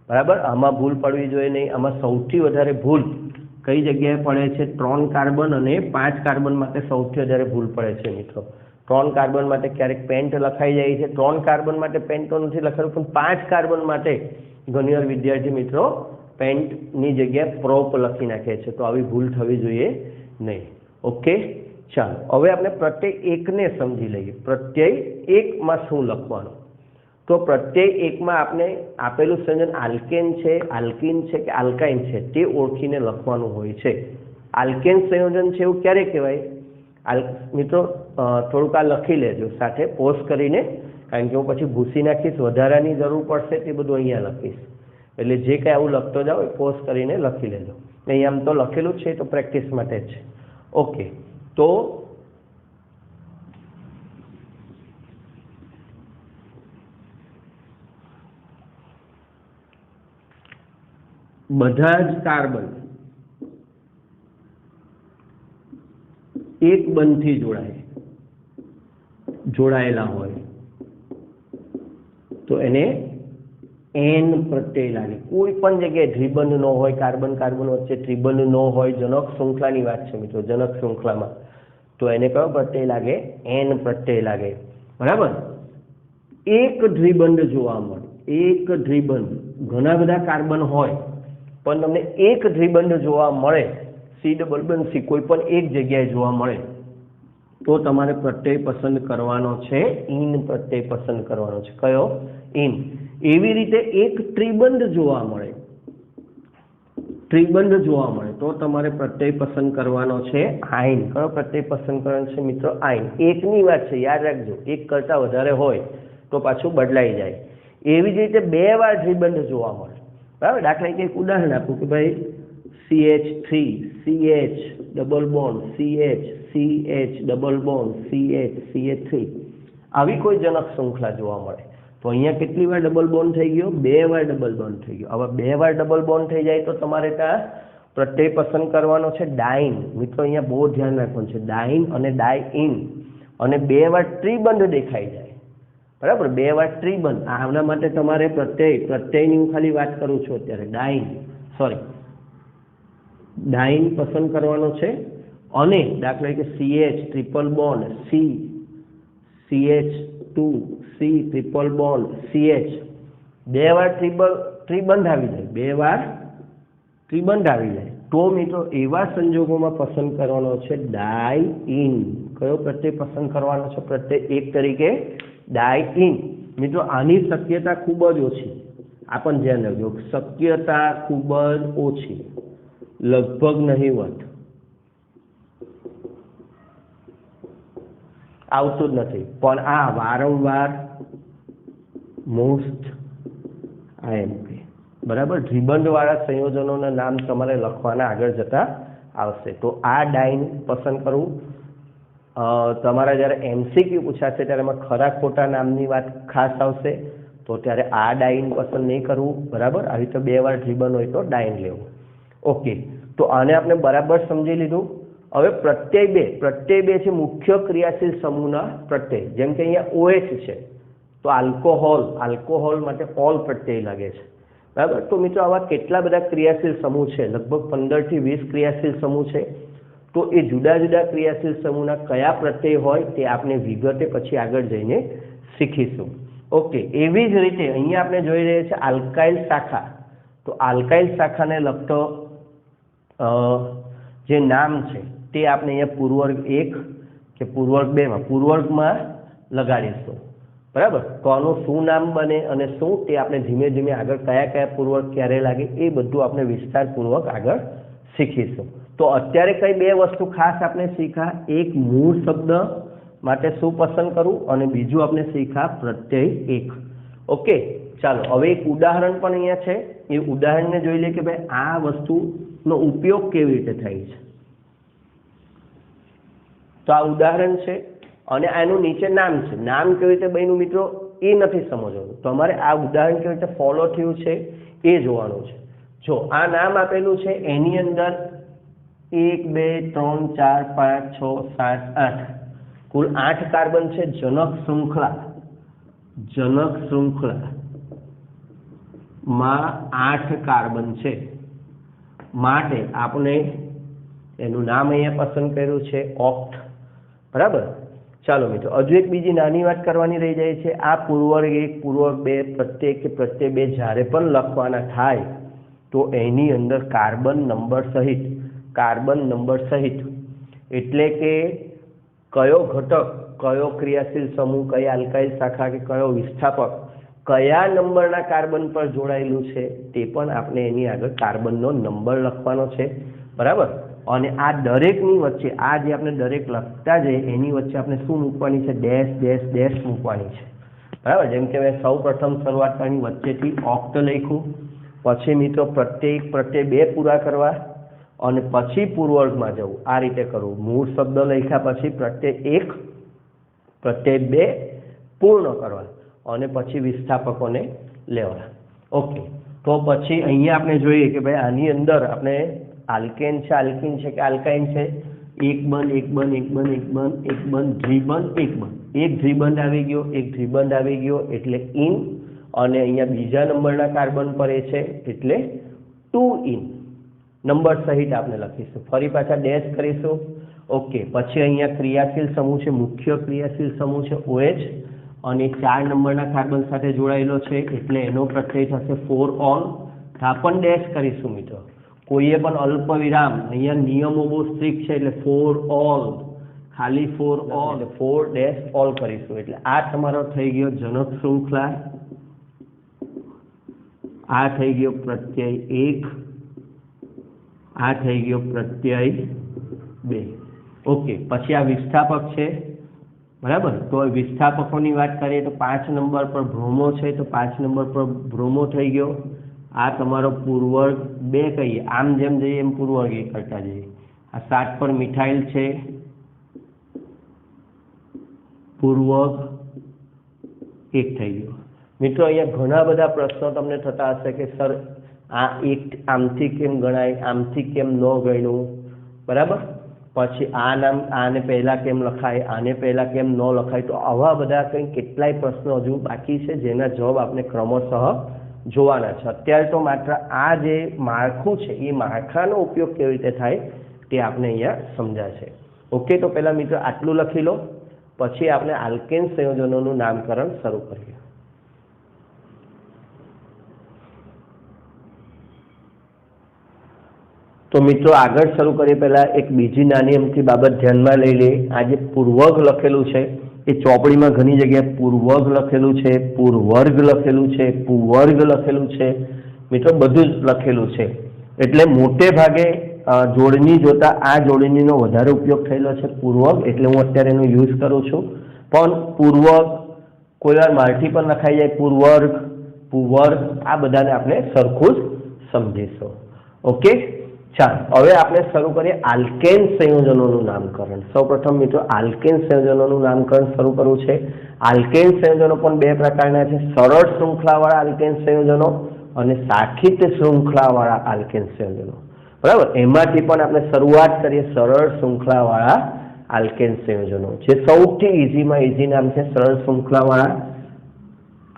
બરાબર, આમાં ભૂલ પડવી જોઈએ નહીં. આમાં સૌથી વધારે ભૂલ કઈ જગ્યાએ પડે છે? 3 કાર્બન અને 5 કાર્બન માટે સૌથી વધારે ભૂલ પડે છે મિત્રો. 3 કાર્બન માટે ક્યારેક પેન્ટ લખાઈ જાય છે. 3 કાર્બન માટે પેન્ટ તો નથી લખાયું, પણ 5 કાર્બન માટે ઘણીવાર વિદ્યાર્થી મિત્રો પેન્ટની જગ્યાએ પ્રોપ લખી નાખે છે. તો આવી ભૂલ થવી જોઈએ નહીં. ઓકે, ચાલો હવે આપણે પ્રત્યય એકને સમજી લઈએ. પ્રત્યય એકમાં શું લખવાનું? તો પ્રત્યય એકમાં આપણે આપેલું સંયોજન આલ્કેન છે, આલ્કીન છે કે આલ્કાઇન છે તે ઓળખીને લખવાનું હોય છે. આલ્કેન સંયોજન છે એવું ક્યારે કહેવાય? મિત્રો થોડુંક આ લખી લેજો સાથે પોઝ કરીને, કારણ કે હું પછી ભૂસી નાખીશ, વધારાની જરૂર પડશે તે બધું અહીંયા લખીશ. એટલે જે કાંઈ આવું લખતો જાઓ એ પોઝ કરીને લખી લેજો. અહીંયા આમ તો લખેલું જ છે, તો પ્રેક્ટિસ માટે જ છે. ઓકે, તો બધા જ કાર્બન એક બંધથી જોડાયેલા હોય તો એને એન પ્રત્યય લાગે. કોઈ પણ જગ્યાએ દ્વિબંધ ન હોય, કાર્બન વચ્ચે ત્રિબંધ ન હોય, જનક શૃંખલાની વાત છે મિત્રો, જનક શૃંખલામાં, તો એને કયો પ્રત્યય લાગે? એન પ્રત્યય લાગે. બરાબર, એક દ્વિબંધ જોવા મળે, એક દ્વિબંધ, ઘણા બધા કાર્બન હોય પણ તમને એક દ્વિબંધ જોવા મળે, સી ડબલ બોન્ડ સી કોઈ પણ એક જગ્યાએ જોવા મળે, તો તમારે પ્રત્યય પસંદ કરવાનો છે, ઇન પ્રત્યય પસંદ કરવાનો છે. કયો? ઇન. એવી રીતે એક ત્રિબંધ જોવા મળે, ત્રિબંધ જોવા મળે તો તમારે પ્રત્યય પસંદ કરવાનો છે આઈન. કયો પ્રત્યય પસંદ કરવાનો છે મિત્રો? આઈન. એકની વાત છે, યાદ રાખજો, એક કરતાં વધારે હોય તો પાછું બદલાઈ જાય. એવી જ રીતે 2 વાર દ્વિબંધ જોવા મળે, બરાબર. દાખલા તરીકે એક ઉદાહરણ આપું કે ભાઈ CH3 CH double bond CH CH double bond CH CH3 આવી કોઈ જનક શૃંખલા જોવા મળે તો અહીંયા કેટલી વાર ડબલ બોન્ડ થઈ ગયો? 2 વાર ડબલ બોન્ડ થઈ ગયો. હવે 2 વાર ડબલ બોન્ડ થઈ જાય તો તમારે ત્યાં પ્રત્યય પસંદ કરવાનો છે ડાઇન. મિત્રો અહીંયા બહુ ધ્યાન રાખવાનું છે, ડાઇન અને ડાઇન. અને 2 વાર ત્રિબંધ દેખાઈ જાય, બરાબર. 2 વાર ત્રિબંધ, આના માટે તમારે પ્રત્યયની હું ખાલી વાત કરું છું અત્યારે, ડાઇન પસંદ કરવાનો છે. અને દાખલા તરીકે CH triple bond C, CH2 C triple bond CH, 2 વાર ત્રિબંધ આવી જાય, 2 વાર ત્રિબંધ આવી જાય તો મિત્રો એવા સંજોગોમાં પસંદ કરવાનો છે ડાઇઇન. કયો પ્રત્યય પસંદ કરવાનો છે? પ્રત્યય એક તરીકે ડાઇઇન. મિત્રો આની શક્યતા ખૂબ જ ઓછી, આ પણ ધ્યાન રાખજો, શક્યતા ખૂબ જ ઓછી, લગભગ નહીવત, આવતું જ નથી. પણ આ વારંવાર, મોસ્ટ, IMP, બરાબર. દ્વિબંધવાળા સંયોજનોના નામ તમારે લખવાના આગળ જતા આવશે. તો આ ડાઇન પસંદ કરવું. તમારા જ્યારે MCQ પૂછાશે ત્યારે એમાં ખરા ખોટા નામની વાત ખાસ આવશે, તો ત્યારે આ ડાઇન પસંદ નહીં કરવું, બરાબર. આવી રીતે 2 વાર દ્વિબંધ હોય તો ડાઇન લેવું. ઓકે, તો આને આપણે બરાબર સમજી લીધું. હવે પ્રત્યય 2 છે મુખ્ય ક્રિયાશીલ સમૂહના પ્રત્યય. જેમ કે અહીંયા OH છે તો આલ્કોહોલ માટે ઓલ પ્રત્યય લાગે છે, બરાબર. તો મિત્રો આવા કેટલા બધા ક્રિયાશીલ સમૂહ છે? લગભગ 15 થી 20 ક્રિયાશીલ સમૂહ છે. તો એ જુદા જુદા ક્રિયાશીલ સમૂહના કયા પ્રત્યય હોય તે આપણે વિગતે પછી આગળ જઈને શીખીશું. ઓકે, એવી જ રીતે અહીંયા આપણે જોઈ રહ્યા છીએ આલ્કાઇલ શાખા. તો આલ્કાઇલ શાખાને લગતો જે નામ છે તે આપણે અહીંયા પૂર્વવર્ગ 1 કે પૂર્વવર્ગ 2માં પૂર્વવર્ગમાં લગાડીશું, બરાબર. તો આનું શું નામ બને અને શું તે આપણે ધીમે ધીમે આગળ કયા પૂર્વક ક્યારે લાગે એ બધું આપણે વિસ્તારપૂર્વક આગળ શીખીશું. તો અત્યારે કઈ 2 વસ્તુ ખાસ આપણે શીખ્યા, એક મૂળ શબ્દ માટે શું પસંદ કરવું અને બીજું આપણે શીખ્યા પ્રત્યય 1. ઓકે, ચાલો હવે એક ઉદાહરણ પણ અહીંયા છે, એ ઉદાહરણને જોઈ લે કે ભાઈ આ વસ્તુનો ઉપયોગ કેવી રીતે થાય છે. તો આ ઉદાહરણ છે અને આનું નીચે નામ છે. નામ કેવી રીતે બન્યું મિત્રો એ નથી સમજવાનું, તમારે આ ઉદાહરણ કેવી રીતે ફોલો થયું છે એ જોવાનું છે. જો આ નામ આપેલું છે એની અંદર 1 2 3 4 5 6 7 8 કુલ 8 કાર્બન છે. જનક શૃંખલામાં 8 કાર્બન છે માટે આપણે એનું નામ અહીંયા પસંદ કર્યું છે ઓક્ટ, બરાબર. ચાલો મિત્રો હજુ એક બીજી નાની વાત કરવાની રહી જાય છે. આ પૂર્વવર્ગ 1 પૂર્વવર્ગ 2 પ્રત્યય 2 જ્યારે પણ લખવાના થાય તો એની અંદર કાર્બન નંબર સહિત એટલે કે કયો ઘટક, કયો ક્રિયાશીલ સમૂહ, કઈ આલ્કાઇલ શાખા કે કયો વિસ્થાપક કયા નંબરના કાર્બન પર જોડાયેલું છે તે પણ આપણે એની આગળ કાર્બનનો નંબર લખવાનો છે, બરાબર. અને આ દરેકની વચ્ચે આ જે આપણે દરેક લખતા જઈએ એની વચ્ચે આપણે શું મૂકવાની છે? ડેશ મૂકવાની છે, બરાબર. જેમ કે મેં સૌ પ્રથમ શરૂઆતની વચ્ચેથી ઓક્ટ લખ્યું, પછી મિત્રો પ્રત્યય 2 પૂરા કરવા અને પછી પૂર્વવર્ગમાં જવું, આ રીતે કરવું. મૂળ શબ્દ લખ્યા પછી પ્રત્યય 1 પ્રત્યય 2 પૂર્ણ કરવા અને પછી વિસ્થાપકોને લેવા. ઓકે, તો પછી અહીંયા આપણે જોઈએ કે ભાઈ આની અંદર આપણે આલ્કેન છે, આલ્કીન છે કે આલ્કાઇન છે? એક બંધ દ્વિબંધ, એક દ્વિબંધ આવી ગયો એટલે ઇન, અને અહીંયા બીજા નંબરના કાર્બન પર એ છે એટલે 2 ઇન. નંબર સહિત આપણે લખીશું, ફરી પાછા ડેશ કરીશું. ઓકે, પછી અહીંયા ક્રિયાશીલ સમૂહ છે, મુખ્ય ક્રિયાશીલ સમૂહ છે OH અને 4 નંબરના કાર્બન સાથે જોડાયેલો છે એટલે એનો પ્રત્યય થશે 4 ઓલ. આ પણ ડેશ કરીશું મિત્રો, કોઈએ પણ અલ્પ વિરામ, અહીંયા નિયમો બહુ સ્ટ્રિક્ટ છે એટલે 4 ઓલ, ખાલી 4 ઓલ, 4 ડેશ ઓલ કરીશું. એટલે આ તમારો થઈ ગયો જનક શૃંખલા, આ થઈ ગયો પ્રત્યય 1, આ થઈ ગયો પ્રત્યય 2. ઓકે, પછી આ વિસ્થાપક છે, બરાબર. તો વિસ્થાપકોની વાત કરીએ તો 5 નંબર પર બ્રોમો છે, તો 5 નંબર પર બ્રોમો થઈ ગયો. આ તમારો પૂર્વર્ગ 2 કહીએ, આમ જેમ જઈએ એમ પૂર્વર્ગ 1 કરતા જઈએ. આ 7 પર મિથાઇલ છે, પૂર્વર્ગ 1 થઈ ગયો. મિત્રો અહીંયા ઘણા બધા પ્રશ્નો તમને થતા હશે કે સર આ એક આમથી કેમ ગણાય, આમથી કેમ ન ગણ્યું, બરાબર. પછી આ નામ આને પહેલાં કેમ લખાય, આને પહેલાં કેમ ન લખાય. તો આવા બધા કંઈ કેટલાય પ્રશ્નો હજુ બાકી છે જેના જવાબ આપણે ક્રમશઃ જોવાના છે. અત્યારે તો માત્ર આ જે માળખું છે એ માળખાનો ઉપયોગ કેવી રીતે થાય તે આપણે અહીંયા સમજાશે. ઓકે, તો પહેલાં મિત્રો આટલું લખી લો, પછી આપણે આલ્કેન સંયોજનોનું નામકરણ શરૂ કરીએ. તો મિત્રો આગળ શરૂ કરીએ પહેલાં એક બીજી નાની અમથી બાબત ધ્યાનમાં લઈ લઈએ. આ જે પૂર્વક લખેલું છે એ ચોપડીમાં ઘણી જગ્યાએ પૂર્વક લખેલું છે, પૂર્વર્ગ લખેલું છે, પૂર્વર્ગ લખેલું છે. મિત્રો બધું જ લખેલું છે એટલે મોટે ભાગે જોડણી જોતા આ જોડણીનો વધારે ઉપયોગ થયેલો છે પૂર્વક, એટલે હું અત્યારે એનો યુઝ કરું છું. પણ પૂર્વક કોઈ વાર મારથી પણ લખાઈ જાય, પૂર્વર્ગ, પૂર્વર્ગ, આ બધાને આપણે સરખું જ સમજીશું. ઓકે, ચાલો હવે આપણે શરૂ કરીએ આલ્કેન સંયોજનોનું નામકરણ. સૌપ્રથમ મિત્રો આલ્કેન સંયોજનોનું નામકરણ શરૂ કરવું છે. આલ્કેન સંયોજનો પણ 2 પ્રકારના છે, સરળ શૃંખલાવાળા આલ્કેન સંયોજનો અને શાખિત શૃંખલાવાળા આલ્કેન સંયોજનો, બરાબર. એમાંથી પણ આપણે શરૂઆત કરીએ સરળ શૃંખલાવાળા આલ્કેન સંયોજનો, જે સૌથી ઇઝીમાં ઇઝી નામ છે સરળ શૃંખલાવાળા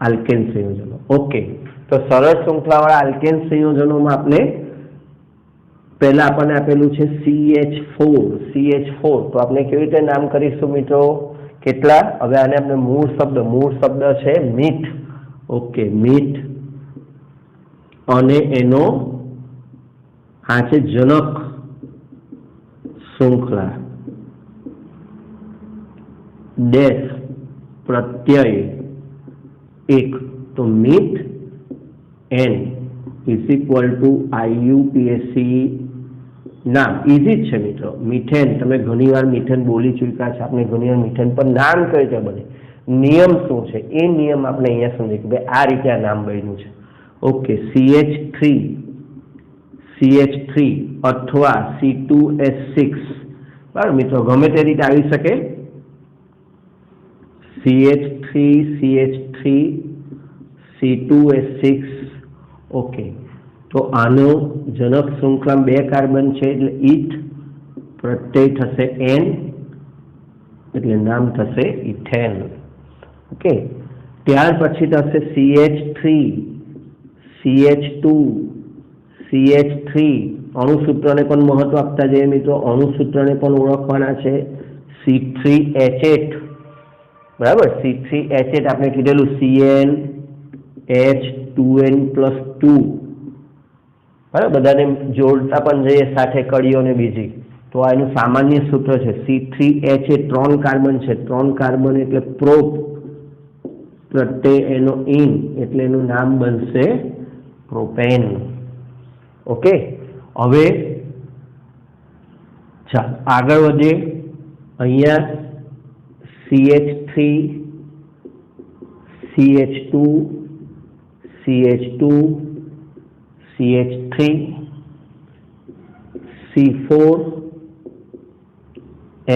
આલ્કેન સંયોજનો. ઓકે, તો સરળ શૃંખલાવાળા આલ્કેન સંયોજનોમાં આપણે પહેલા આપણને આપેલું છે CH4. તો આપણે કેવી રીતે નામ કરીશું મિત્રો? કેટલા? હવે આને આપણે મૂળ શબ્દ છે મીઠ. ઓકે, મીઠ, અને એનો આ છે જનક શૃંખલા ડેશ પ્રત્યય 1. તો મીઠ N is equal to IUPAC નામ. ઇઝી જ છે મિત્રો. મિથેન, તમે ઘણીવાર મિથેન બોલી ચૂક્યા છે, આપણે ઘણીવાર મિથેન પર નામ કઈ રીતે બને, નિયમ શું છે એ નિયમ આપણે અહીંયા સમજીએ કે ભાઈ આ રીતે આ નામ બન્યું છે. ઓકે, CH3 અથવા C2H6, બરાબર મિત્રો, ગમે તે રીતે આવી શકે. CH3 C2H6. ઓકે, તો આનો જનક શૃંખલા 2 કાર્બન છે એટલે ઈથ, પ્રત્યય થશે N એટલે નામ થશે ઇથેન. ઓકે, ત્યાર પછી થશે CH3 CH2 CH3. અણુસૂત્રને પણ મહત્વ આપતા જઈએ મિત્રો, અણુસૂત્રને પણ ઓળખવાના છે. C3H8, બરાબર. C3H8 આપણે કીધેલું CnH2n+2, બરાબર. બધાને જોડતા પણ જઈએ સાથે કડીઓને બીજી, તો આ એનું સામાન્ય સૂત્ર છે. C3H8 3 કાર્બન છે, 3 કાર્બન એટલે પ્રોપ, પ્રત્યય એનો ઇન એટલે એનું નામ બનશે પ્રોપેન. ઓકે, હવે ચાલો આગળ વધીએ. અહીંયા CH3 CH2 CH2 CH3 C4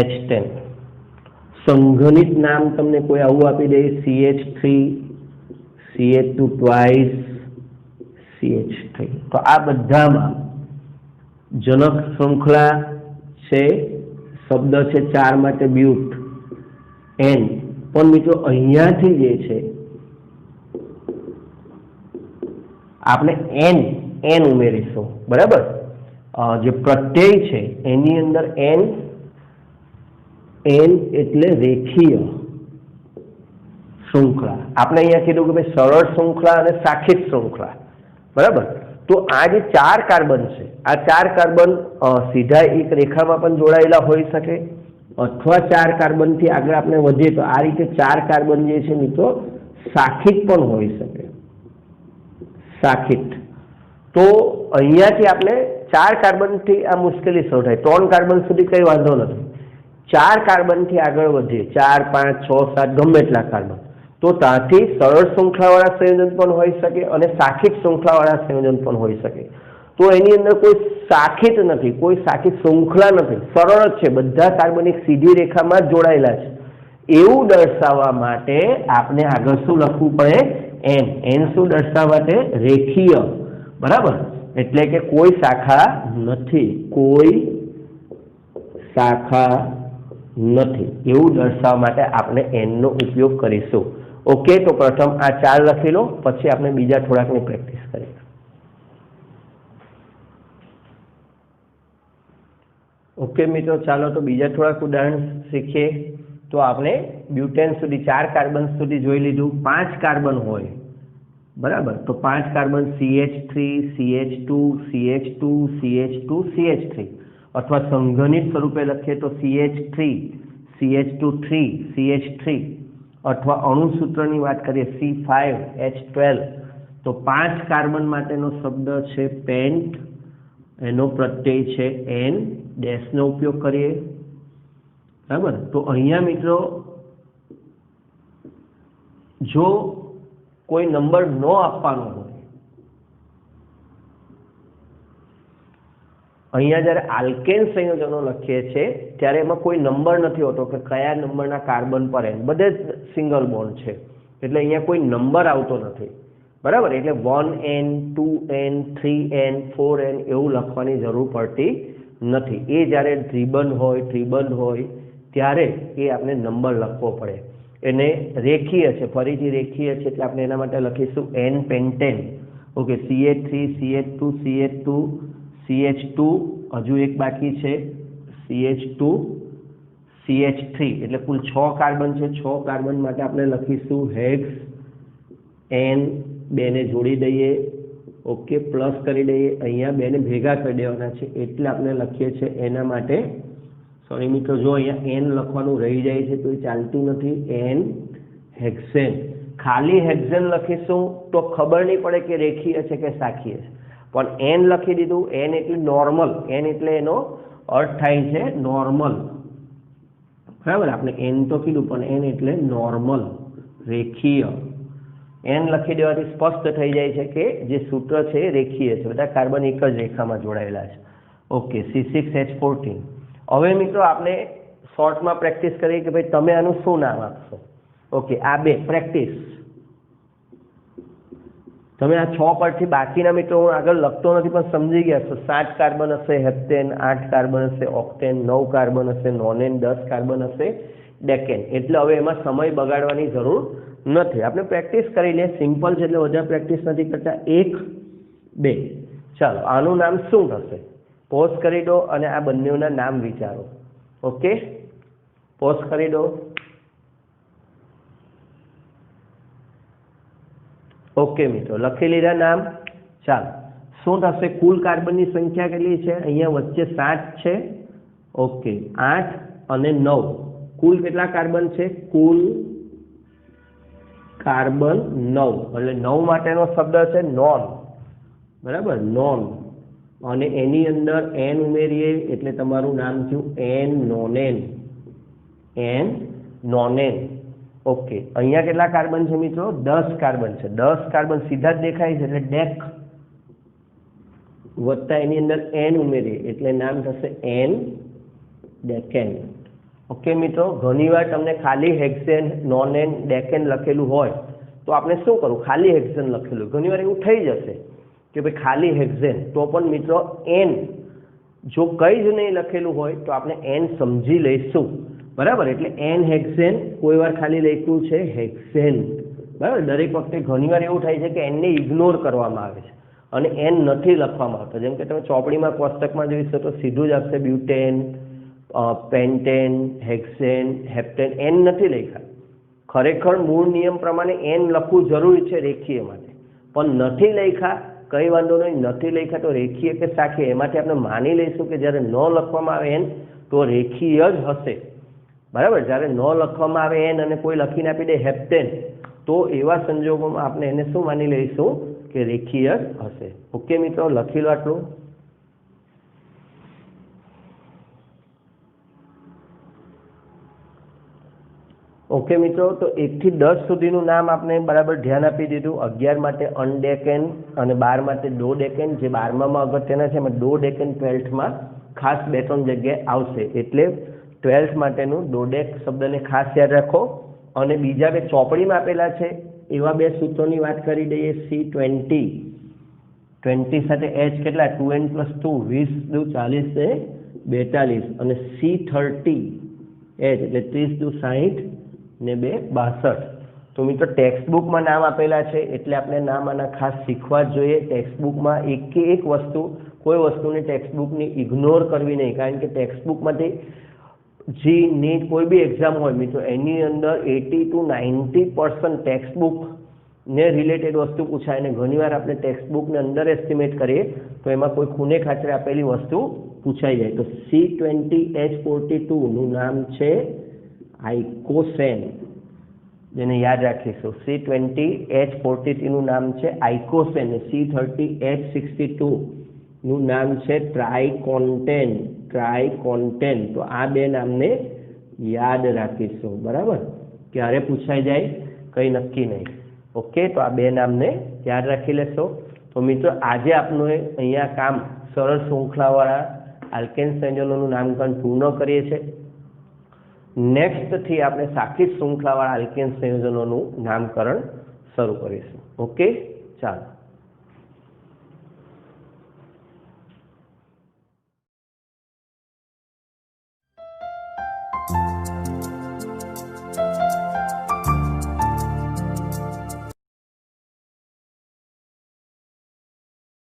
H10. સંઘનિત નામ તમને કોઈ આવું આપી દે, CH3 CH2 ટ્વાઇસ CH3. તો આ બધામાં જનક શૃંખલા છે, શબ્દ છે 4 માટે બ્યુટ N. પણ મિત્રો અહીંયાથી જે છે આપણે N ઉમેરીશું, બરાબર. જે પ્રત્યય છે એની અંદર N એટલે રેખીય શૃંખલા. આપણે અહીંયા કીધું કે ભાઈ સરળ શૃંખલા અને શાખિત શૃંખલા, બરાબર. તો આ જે 4 કાર્બન છે, આ 4 કાર્બન સીધા એક રેખામાં પણ જોડાયેલા હોઈ શકે, અથવા 4 કાર્બનથી આગળ આપણે વધીએ તો આ રીતે 4 કાર્બન જે છે મિત્રો શાખિત પણ હોઈ શકે. શાખિત તો અહીંયાથી આપણે 4 કાર્બનથી આ મુશ્કેલી શરૂ થાય. 3 કાર્બન સુધી કંઈ વાંધો નથી. 4 કાર્બનથી આગળ વધીએ, 4, 5, 6, 7 ગમે એટલા કાર્બન, તો ત્યાંથી સરળ શૃંખલાવાળા સંયોજન પણ હોઈ શકે અને શાખિત શૃંખલાવાળા સંયોજન પણ હોઈ શકે. તો એની અંદર કોઈ શાખિત નથી, કોઈ શાખિત શૃંખલા નથી, સરળ જ છે. બધા કાર્બન એક સીધી રેખામાં જ જોડાયેલા છે. એવું દર્શાવવા માટે આપણે આગળ શું લખવું પડે? એન. એન શું દર્શાવવા માટે? રેખીય, બરાબર. એટલે કે કોઈ શાખા નથી, કોઈ શાખા નથી, એવું દર્શાવવા માટે આપણે એનનો ઉપયોગ કરીશું. ઓકે, તો પ્રથમ આ 4 લખી લો, પછી આપણે બીજા થોડાકની પ્રેક્ટિસ કરીએ. ઓકે મિત્રો, ચાલો તો બીજા થોડાક ઉદાહરણ શીખીએ. તો આપણે બ્યુટેન સુધી 4 કાર્બન સુધી જોઈ લીધું. 5 કાર્બન હોય, બરાબર, તો 5 carbon CH3 CH2 CH2 CH2 CH3, અથવા સંઘનિત સ્વરૂપે લખીએ તો CH3 CH2 CH3, અથવા અણુસૂત્રની વાત કરીએ C5H12, તો 5 કાર્બન માટેનો શબ્દ છે પેન્ટ, એનો પ્રત્યય છે N ડેશનો ઉપયોગ કરીએ, બરાબર. તો અહીંયા મિત્રો જો કોઈ નંબર ન આપવાનો હોય, અહીંયા જ્યારે આલ્કેન સંયોજનો લખીએ છીએ ત્યારે એમાં કોઈ નંબર નથી હોતો કે કયા નંબરના કાર્બન પર એન, બધે જ સિંગલ બોન્ડ છે, એટલે અહીંયા કોઈ નંબર આવતો નથી, બરાબર. એટલે 1N 2N 3N 4N એવું લખવાની જરૂર પડતી નથી. એ જ્યારે દ્વિબંધ હોય ત્યારે એ આપણે નંબર લખવો પડે. એને રેખીય છે, ફરીથી રેખીય છે, એટલે આપણે એના માટે લખીશું N pentane. Okay, CH3 CH2 CH2 CH2, હજુ એક બાકી છે CH2 CH3, એટલે કુલ 6 કાર્બન છે. 6 કાર્બન માટે આપણે લખીશું હેક્સ. N 2 ને જોડી દઈએ, ઓકે, પ્લસ કરી દઈએ, અહીંયા 2 ને ભેગા કરી દેવાના છે, એટલે આપણે લખીએ છીએ એના માટે, સોરી મિત્રો, જો અહીંયા N લખવાનું રહી જાય છે તો એ ચાલતું નથી. N હેક્સેન. ખાલી હેક્સેન લખીશું તો ખબર નહીં પડે કે રેખીય છે કે શાખીય છે, પણ N લખી દીધું. N એટલે નોર્મલ, N એટલે એનો અર્થ થાય છે નોર્મલ, બરાબર. આપણે N તો કીધું, પણ N એટલે નોર્મલ, રેખીય. N લખી દેવાથી સ્પષ્ટ થઈ જાય છે કે જે સૂત્ર છે એ રેખીય છે, બધા કાર્બન એક જ રેખામાં જોડાયેલા છે. Okay, C6H14. હવે મિત્રો આપણે શોર્ટમાં પ્રેક્ટિસ કરીએ કે ભાઈ તમે આનું શું નામ આપશો. ઓકે, આ 2 પ્રેક્ટિસ. તમે આ 6 પરથી બાકીના મિત્રો હું આગળ લખતો નથી પણ સમજી ગયા છો. 7 કાર્બન હશે હેપ્ટેન, 8 કાર્બન હશે ઓક્ટેન, 9 કાર્બન હશે નોનેન, 10 કાર્બન હશે ડેકેન. એટલે હવે એમાં સમય બગાડવાની જરૂર નથી, આપણે પ્રેક્ટિસ કરી લઈએ. સિમ્પલ છે એટલે વધારે પ્રેક્ટિસ નથી કરતા. 1 2. ચાલો, આનું નામ શું થશે? પોઝ કરી દો અને આ બંનેના નામ વિચારો. ઓકે, પોઝ કરી દો. ઓકે મિત્રો, લખી લીધા નામ. ચાલો, શું થશે? કુલ કાર્બનની સંખ્યા કેટલી છે? અહીંયા વચ્ચે 7 છે. ઓકે, 8 અને 9, કુલ કેટલા કાર્બન છે? કુલ કાર્બન 9, એટલે 9 માટેનો શબ્દ છે નોન, બરાબર, નોન. અને એની અંદર N ઉમેરીએ એટલે તમારું નામ થયું N નોનેન. N નોનેન. ઓકે, અહીંયા કેટલા કાર્બન છે મિત્રો? 10 કાર્બન છે. 10 કાર્બન સીધા જ દેખાય છે એટલે ડેક, વત્તા એની અંદર N ઉમેરીએ એટલે નામ થશે N ડેકેન. ઓકે મિત્રો, ઘણીવાર તમને ખાલી હેક્સેન, નોનેન, ડેકેન લખેલું હોય તો આપણે શું કરવું? ખાલી હેક્સેન લખેલું, ઘણીવાર એવું થઈ જશે કે ભાઈ ખાલી હેક્સેન, તો પણ મિત્રો N જો કંઈ જ નહીં લખેલું હોય તો આપણે N સમજી લઈશું, બરાબર. એટલે N હેક્સેન, કોઈ વાર ખાલી લખ્યું છે હેક્સેન, બરાબર. દરેક વખતે ઘણીવાર એવું થાય છે કે N ને ઇગ્નોર કરવામાં આવે છે અને N નથી લખવામાં આવતો. જેમ કે તમે ચોપડીમાં કોષ્ટકમાં જોઈશો તો સીધું જ આવશે butane, pentane, hexane, heptane. N નથી લખ્યા, ખરેખર મૂળ નિયમ પ્રમાણે n લખવું જરૂરી છે રેખીય માટે, પણ નથી લખ્યા કંઈ વાંધો નહીં, નથી લખ્યા તો રેખીય કે શાખીય એમાંથી આપણે માની લઈશું કે જ્યારે ન લખવામાં આવે n તો રેખીય જ હશે, બરાબર. જ્યારે ન લખવામાં આવે n અને કોઈ લખીને આપી દે હેપ્ટેન તો એવા સંજોગોમાં આપણે એને શું માની લઈશું કે રેખીય જ હશે. ઓકે મિત્રો, લખી લો આટલું. ઓકે મિત્રો, તો 1 થી 10 સુધીનું નામ આપણે બરાબર ધ્યાન આપી દીધું. 11 માટે અનડેકેન અને 12 માટે ડોડેકેન, જે 12માં અગત્યના છે એમાં ડોડેકેન 12થમાં ખાસ 2-3 જગ્યાએ આવશે, એટલે 12th માટેનું ડોડેક શબ્દને ખાસ યાદ રાખો. અને બીજા બે ચોપડીમાં આપેલા છે એવા બે સૂત્રોની વાત કરી દઈએ. C20 20 સાથે h કેટલા 2n + 2 20 × 40 = 42 અને C30 h એટલે 30 × 60 ને 2 62. તો મિત્રો ટેક્સ્ટ બુકમાં નામ આપેલા છે એટલે આપણે નામ આના ખાસ શીખવા જ જોઈએ. ટેક્સ્ટ બુકમાં એક વસ્તુ, કોઈ વસ્તુની ટેક્સ્ટ બુકની ઇગ્નોર કરવી નહીં, કારણ કે ટેક્સ્ટ બુકમાંથી જી નીટ કોઈ બી એક્ઝામ હોય મિત્રો એની અંદર 80 to 90% ટેક્સ્ટ બુકને રિલેટેડ વસ્તુ પૂછાય, અને ઘણીવાર આપણે ટેક્સ્ટ બુકને અંડર એસ્ટિમેટ કરીએ તો એમાં કોઈ ખૂણે ખાચરે આપેલી વસ્તુ પૂછાઈ જાય. તો C20H42નું નામ છે આઇકોસેન, જેને યાદ રાખીશું. C20H43નું નામ છે આઇકોસેન, C30H62નું નામ છે ટ્રાઇકોન્ટેન. તો આ બે નામને યાદ રાખીશું, બરાબર. ક્યારે પૂછાઈ જાય કંઈ નક્કી નહીં. ઓકે, તો આ બે નામને યાદ રાખી લેશો. તો મિત્રો આજે આપણું અહીંયા કામ સરળ શૃંખલાવાળા આલ્કેન સંયોજનોનું નામકરણ પૂર્ણ કરીએ છીએ. નેક્સ્ટથી આપણે સાખી શૃંખલાવાળા આલ્કેન સંયોજનોનું નામકરણ શરૂ કરીશું. ઓકે, ચાલો.